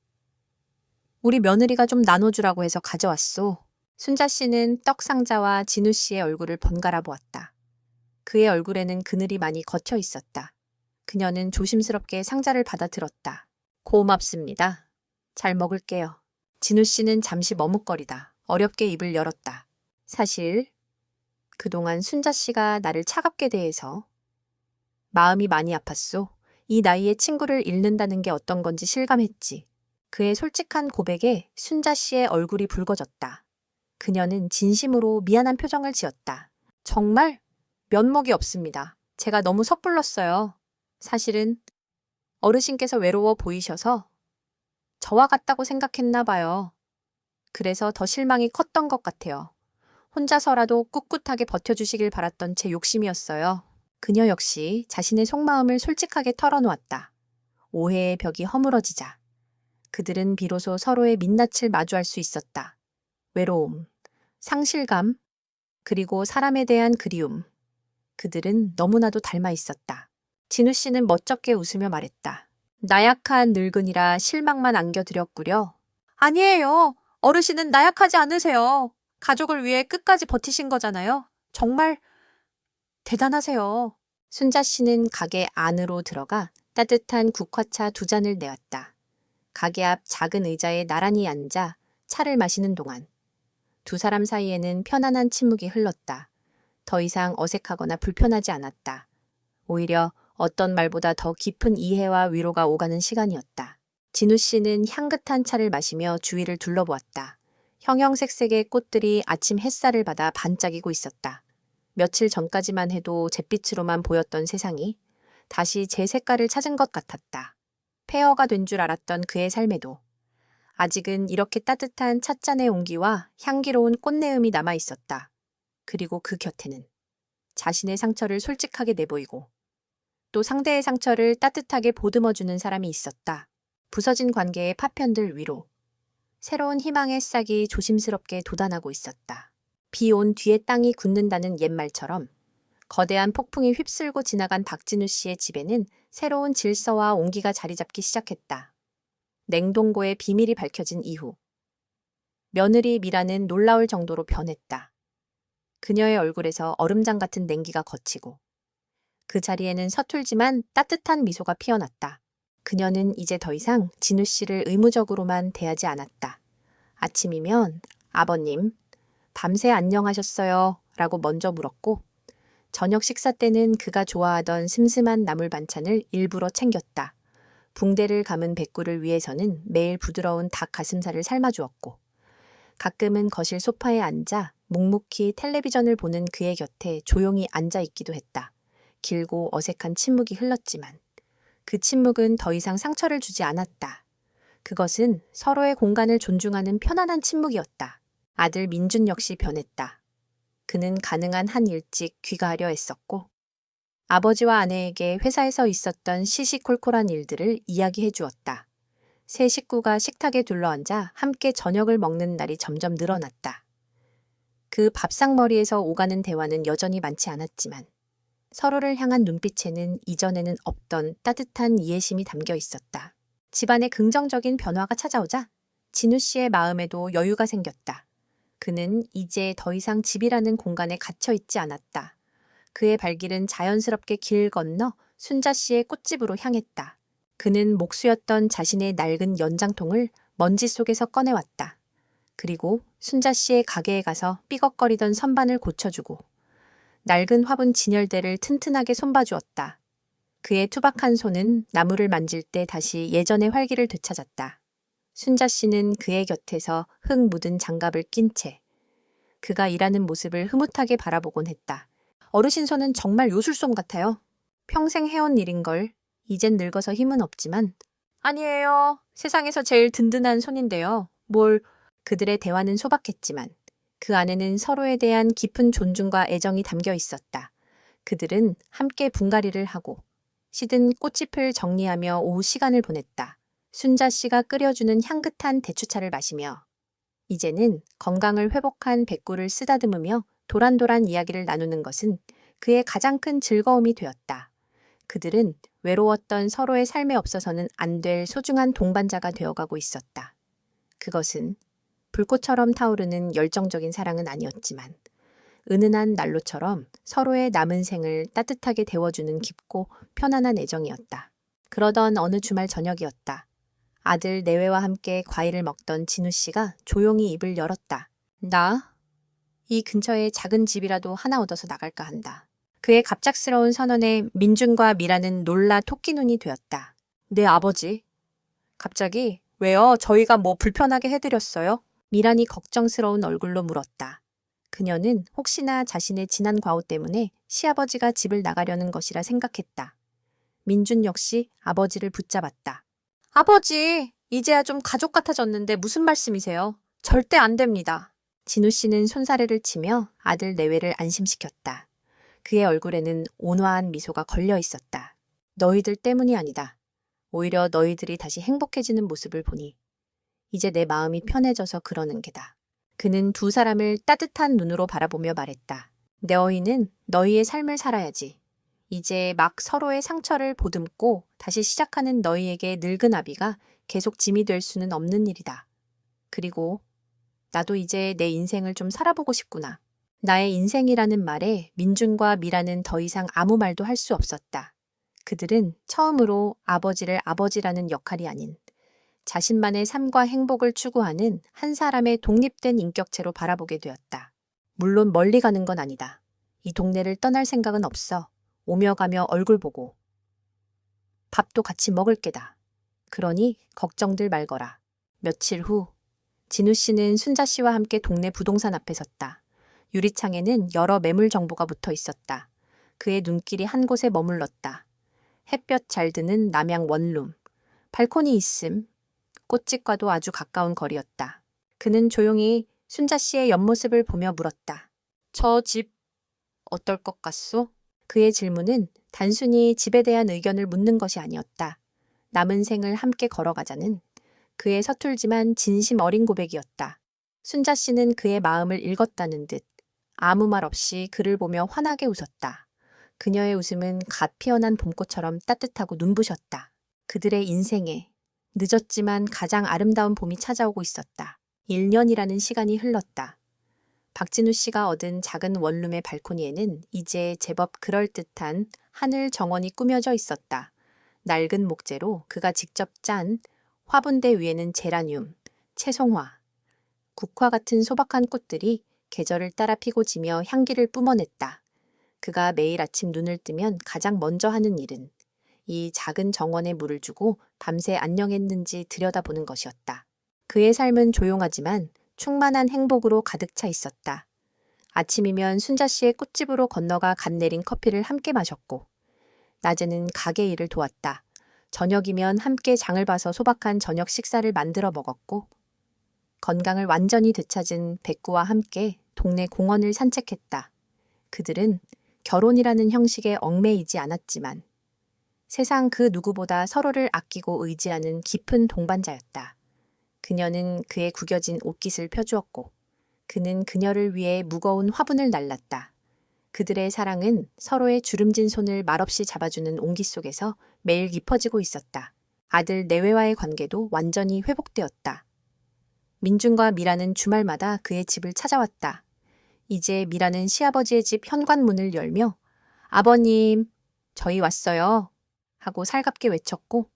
우리 며느리가 좀 나눠주라고 해서 가져왔소. 순자 씨는 떡 상자와 진우 씨의 얼굴을 번갈아 보았다. 그의 얼굴에는 그늘이 많이 걷혀 있었다. 그녀는 조심스럽게 상자를 받아 들었다. 고맙습니다. 잘 먹을게요. 진우 씨는 잠시 머뭇거리다 어렵게 입을 열었다. 사실 그동안 순자 씨가 나를 차갑게 대해서 마음이 많이 아팠소. 이 나이에 친구를 잃는다는 게 어떤 건지 실감했지. 그의 솔직한 고백에 순자 씨의 얼굴이 붉어졌다. 그녀는 진심으로 미안한 표정을 지었다. 정말 면목이 없습니다. 제가 너무 섣불렀어요. 사실은 어르신께서 외로워 보이셔서 저와 같다고 생각했나 봐요. 그래서 더 실망이 컸던 것 같아요. 혼자서라도 꿋꿋하게 버텨주시길 바랐던 제 욕심이었어요. 그녀 역시 자신의 속마음을 솔직하게 털어놓았다. 오해의 벽이 허물어지자 그들은 비로소 서로의 민낯을 마주할 수 있었다. 외로움, 상실감, 그리고 사람에 대한 그리움. 그들은 너무나도 닮아 있었다. 진우 씨는 멋쩍게 웃으며 말했다. 나약한 늙은이라 실망만 안겨드렸구려. 아니에요. 어르신은 나약하지 않으세요. 가족을 위해 끝까지 버티신 거잖아요. 정말 대단하세요. 순자 씨는 가게 안으로 들어가 따뜻한 국화차 2잔을 내었다. 가게 앞 작은 의자에 나란히 앉아 차를 마시는 동안 두 사람 사이에는 편안한 침묵이 흘렀다. 더 이상 어색하거나 불편하지 않았다. 오히려 어떤 말보다 더 깊은 이해와 위로가 오가는 시간이었다. 진우 씨는 향긋한 차를 마시며 주위를 둘러보았다. 형형색색의 꽃들이 아침 햇살을 받아 반짝이고 있었다. 며칠 전까지만 해도 잿빛으로만 보였던 세상이 다시 제 색깔을 찾은 것 같았다. 폐허가 된 줄 알았던 그의 삶에도 아직은 이렇게 따뜻한 찻잔의 온기와 향기로운 꽃내음이 남아 있었다. 그리고 그 곁에는 자신의 상처를 솔직하게 내보이고 또 상대의 상처를 따뜻하게 보듬어주는 사람이 있었다. 부서진 관계의 파편들 위로 새로운 희망의 싹이 조심스럽게 돋아나고 있었다. 비 온 뒤에 땅이 굳는다는 옛말처럼 거대한 폭풍이 휩쓸고 지나간 박진우 씨의 집에는 새로운 질서와 온기가 자리 잡기 시작했다. 냉동고의 비밀이 밝혀진 이후 며느리 미라는 놀라울 정도로 변했다. 그녀의 얼굴에서 얼음장 같은 냉기가 걷히고 그 자리에는 서툴지만 따뜻한 미소가 피어났다. 그녀는 이제 더 이상 진우 씨를 의무적으로만 대하지 않았다. 아침이면 아버님, 밤새 안녕하셨어요? 라고 먼저 물었고 저녁 식사 때는 그가 좋아하던 슴슴한 나물 반찬을 일부러 챙겼다. 붕대를 감은 백구를 위해서는 매일 부드러운 닭 가슴살을 삶아주었고 가끔은 거실 소파에 앉아 묵묵히 텔레비전을 보는 그의 곁에 조용히 앉아있기도 했다. 길고 어색한 침묵이 흘렀지만 그 침묵은 더 이상 상처를 주지 않았다. 그것은 서로의 공간을 존중하는 편안한 침묵이었다. 아들 민준 역시 변했다. 그는 가능한 한 일찍 귀가하려 했었고 아버지와 아내에게 회사에서 있었던 시시콜콜한 일들을 이야기해 주었다. 세 식구가 식탁에 둘러앉아 함께 저녁을 먹는 날이 점점 늘어났다. 그 밥상머리에서 오가는 대화는 여전히 많지 않았지만 서로를 향한 눈빛에는 이전에는 없던 따뜻한 이해심이 담겨 있었다. 집안에 긍정적인 변화가 찾아오자 진우 씨의 마음에도 여유가 생겼다. 그는 이제 더 이상 집이라는 공간에 갇혀 있지 않았다. 그의 발길은 자연스럽게 길 건너 순자 씨의 꽃집으로 향했다. 그는 목수였던 자신의 낡은 연장통을 먼지 속에서 꺼내왔다. 그리고 순자 씨의 가게에 가서 삐걱거리던 선반을 고쳐주고 낡은 화분 진열대를 튼튼하게 손봐주었다. 그의 투박한 손은 나무를 만질 때 다시 예전의 활기를 되찾았다. 순자 씨는 그의 곁에서 흙 묻은 장갑을 낀 채 그가 일하는 모습을 흐뭇하게 바라보곤 했다. 어르신 손은 정말 요술솜 같아요. 평생 해온 일인걸. 이젠 늙어서 힘은 없지만. 아니에요. 세상에서 제일 든든한 손인데요. 뭘. 그들의 대화는 소박했지만 그 안에는 서로에 대한 깊은 존중과 애정이 담겨 있었다. 그들은 함께 분갈이를 하고 시든 꽃잎을 정리하며 오후 시간을 보냈다. 순자 씨가 끓여주는 향긋한 대추차를 마시며 이제는 건강을 회복한 백구를 쓰다듬으며 도란도란 이야기를 나누는 것은 그의 가장 큰 즐거움이 되었다. 그들은 외로웠던 서로의 삶에 없어서는 안 될 소중한 동반자가 되어가고 있었다. 그것은 불꽃처럼 타오르는 열정적인 사랑은 아니었지만 은은한 난로처럼 서로의 남은 생을 따뜻하게 데워주는 깊고 편안한 애정이었다. 그러던 어느 주말 저녁이었다. 아들 내외와 함께 과일을 먹던 진우 씨가 조용히 입을 열었다. 나 이 근처에 작은 집이라도 하나 얻어서 나갈까 한다. 그의 갑작스러운 선언에 민준과 미라는 놀라 토끼눈이 되었다. 네, 아버지. 갑자기 왜요? 저희가 뭐 불편하게 해드렸어요? 미란이 걱정스러운 얼굴로 물었다. 그녀는 혹시나 자신의 지난 과오 때문에 시아버지가 집을 나가려는 것이라 생각했다. 민준 역시 아버지를 붙잡았다. 아버지, 이제야 좀 가족 같아졌는데 무슨 말씀이세요? 절대 안 됩니다. 진우 씨는 손사래를 치며 아들 내외를 안심시켰다. 그의 얼굴에는 온화한 미소가 걸려 있었다. 너희들 때문이 아니다. 오히려 너희들이 다시 행복해지는 모습을 보니 이제 내 마음이 편해져서 그러는 게다. 그는 두 사람을 따뜻한 눈으로 바라보며 말했다. 너희는 너희의 삶을 살아야지. 이제 막 서로의 상처를 보듬고 다시 시작하는 너희에게 늙은 아비가 계속 짐이 될 수는 없는 일이다. 그리고 나도 이제 내 인생을 좀 살아보고 싶구나. 나의 인생이라는 말에 민준과 미라는 더 이상 아무 말도 할 수 없었다. 그들은 처음으로 아버지를 아버지라는 역할이 아닌 자신만의 삶과 행복을 추구하는 한 사람의 독립된 인격체로 바라보게 되었다. 물론 멀리 가는 건 아니다. 이 동네를 떠날 생각은 없어. 오며 가며 얼굴 보고. 밥도 같이 먹을 게다. 그러니 걱정들 말거라. 며칠 후 진우 씨는 순자 씨와 함께 동네 부동산 앞에 섰다. 유리창에는 여러 매물 정보가 붙어 있었다. 그의 눈길이 한 곳에 머물렀다. 햇볕 잘 드는 남양 원룸. 발코니 있음. 꽃집과도 아주 가까운 거리였다. 그는 조용히 순자 씨의 옆모습을 보며 물었다. 저 집 어떨 것 같소? 그의 질문은 단순히 집에 대한 의견을 묻는 것이 아니었다. 남은 생을 함께 걸어가자는 그의 서툴지만 진심 어린 고백이었다. 순자 씨는 그의 마음을 읽었다는 듯 아무 말 없이 그를 보며 환하게 웃었다. 그녀의 웃음은 갓 피어난 봄꽃처럼 따뜻하고 눈부셨다. 그들의 인생에 늦었지만 가장 아름다운 봄이 찾아오고 있었다. 1년이라는 시간이 흘렀다. 박진우 씨가 얻은 작은 원룸의 발코니에는 이제 제법 그럴듯한 하늘 정원이 꾸며져 있었다. 낡은 목재로 그가 직접 짠 화분대 위에는 제라늄, 채송화, 국화 같은 소박한 꽃들이 계절을 따라 피고 지며 향기를 뿜어냈다. 그가 매일 아침 눈을 뜨면 가장 먼저 하는 일은 이 작은 정원에 물을 주고 밤새 안녕했는지 들여다보는 것이었다. 그의 삶은 조용하지만 충만한 행복으로 가득 차 있었다. 아침이면 순자 씨의 꽃집으로 건너가 갓 내린 커피를 함께 마셨고, 낮에는 가게 일을 도왔다. 저녁이면 함께 장을 봐서 소박한 저녁 식사를 만들어 먹었고, 건강을 완전히 되찾은 백구와 함께 동네 공원을 산책했다. 그들은 결혼이라는 형식에 얽매이지 않았지만 세상 그 누구보다 서로를 아끼고 의지하는 깊은 동반자였다. 그녀는 그의 구겨진 옷깃을 펴주었고 그는 그녀를 위해 무거운 화분을 날랐다. 그들의 사랑은 서로의 주름진 손을 말없이 잡아주는 온기 속에서 매일 깊어지고 있었다. 아들 내외와의 관계도 완전히 회복되었다. 민준과 미라는 주말마다 그의 집을 찾아왔다. 이제 미라는 시아버지의 집 현관문을 열며 아버님, 저희 왔어요. 하고 살갑게 외쳤고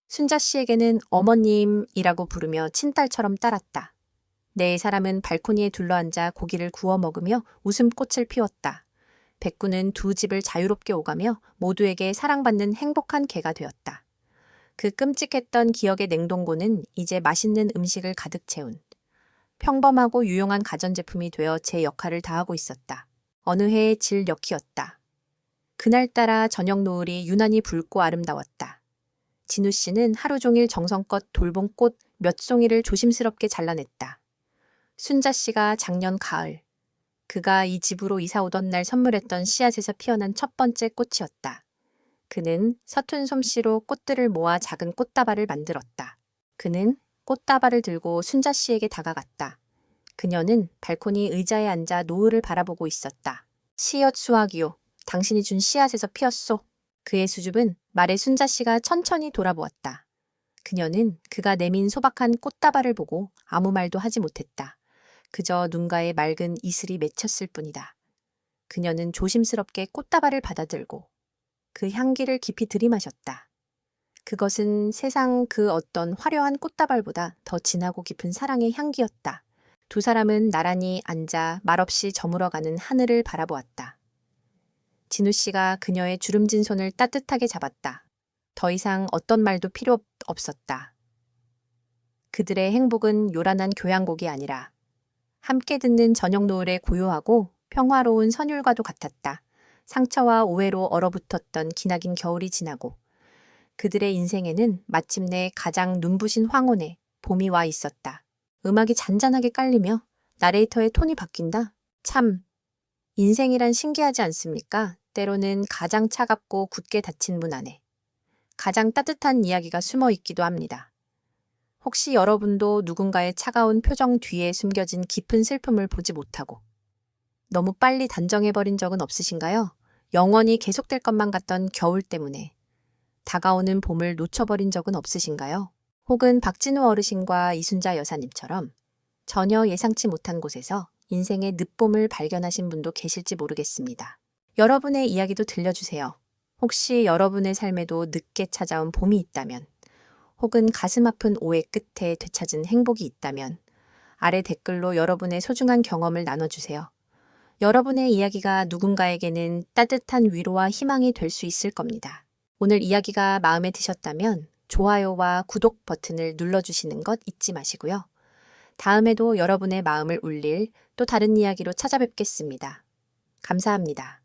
순자 씨에게는 어머님이라고 부르며 친딸처럼 따랐다. 네 사람은 발코니에 둘러앉아 고기를 구워 먹으며 웃음꽃을 피웠다. 백구는 두 집을 자유롭게 오가며 모두에게 사랑받는 행복한 개가 되었다. 그 끔찍했던 기억의 냉동고는 이제 맛있는 음식을 가득 채운 평범하고 유용한 가전제품이 되어 제 역할을 다하고 있었다. 어느 해의 질녘이었다. 그날따라 저녁 노을이 유난히 붉고 아름다웠다. 진우 씨는 하루 종일 정성껏 돌본 꽃 몇 송이를 조심스럽게 잘라냈다. 순자 씨가 작년 가을, 그가 이 집으로 이사 오던 날 선물했던 씨앗에서 피어난 첫 번째 꽃이었다. 그는 서툰 솜씨로 꽃들을 모아 작은 꽃다발을 만들었다. 그는 꽃다발을 들고 순자 씨에게 다가갔다. 그녀는 발코니 의자에 앉아 노을을 바라보고 있었다. 씨앗 수확이요. 당신이 준 씨앗에서 피었소. 그의 수줍은 말에 순자 씨가 천천히 돌아보았다. 그녀는 그가 내민 소박한 꽃다발을 보고 아무 말도 하지 못했다. 그저 눈가에 맑은 이슬이 맺혔을 뿐이다. 그녀는 조심스럽게 꽃다발을 받아들고 그 향기를 깊이 들이마셨다. 그것은 세상 그 어떤 화려한 꽃다발보다 더 진하고 깊은 사랑의 향기였다. 두 사람은 나란히 앉아 말없이 저물어가는 하늘을 바라보았다. 진우 씨가 그녀의 주름진 손을 따뜻하게 잡았다. 더 이상 어떤 말도 필요 없었다. 그들의 행복은 요란한 교향곡이 아니라 함께 듣는 저녁 노을의 고요하고 평화로운 선율과도 같았다. 상처와 오해로 얼어붙었던 기나긴 겨울이 지나고 그들의 인생에는 마침내 가장 눈부신 황혼에 봄이 와 있었다. 음악이 잔잔하게 깔리며 나레이터의 톤이 바뀐다. 참, 인생이란 신기하지 않습니까? 때로는 가장 차갑고 굳게 닫힌 문 안에 가장 따뜻한 이야기가 숨어 있기도 합니다. 혹시 여러분도 누군가의 차가운 표정 뒤에 숨겨진 깊은 슬픔을 보지 못하고 너무 빨리 단정해버린 적은 없으신가요? 영원히 계속될 것만 같던 겨울 때문에 다가오는 봄을 놓쳐버린 적은 없으신가요? 혹은 박진우 어르신과 이순자 여사님처럼 전혀 예상치 못한 곳에서 인생의 늦봄을 발견하신 분도 계실지 모르겠습니다. 여러분의 이야기도 들려주세요. 혹시 여러분의 삶에도 늦게 찾아온 봄이 있다면, 혹은 가슴 아픈 오해 끝에 되찾은 행복이 있다면 아래 댓글로 여러분의 소중한 경험을 나눠주세요. 여러분의 이야기가 누군가에게는 따뜻한 위로와 희망이 될 수 있을 겁니다. 오늘 이야기가 마음에 드셨다면 좋아요와 구독 버튼을 눌러주시는 것 잊지 마시고요. 다음에도 여러분의 마음을 울릴 또 다른 이야기로 찾아뵙겠습니다. 감사합니다.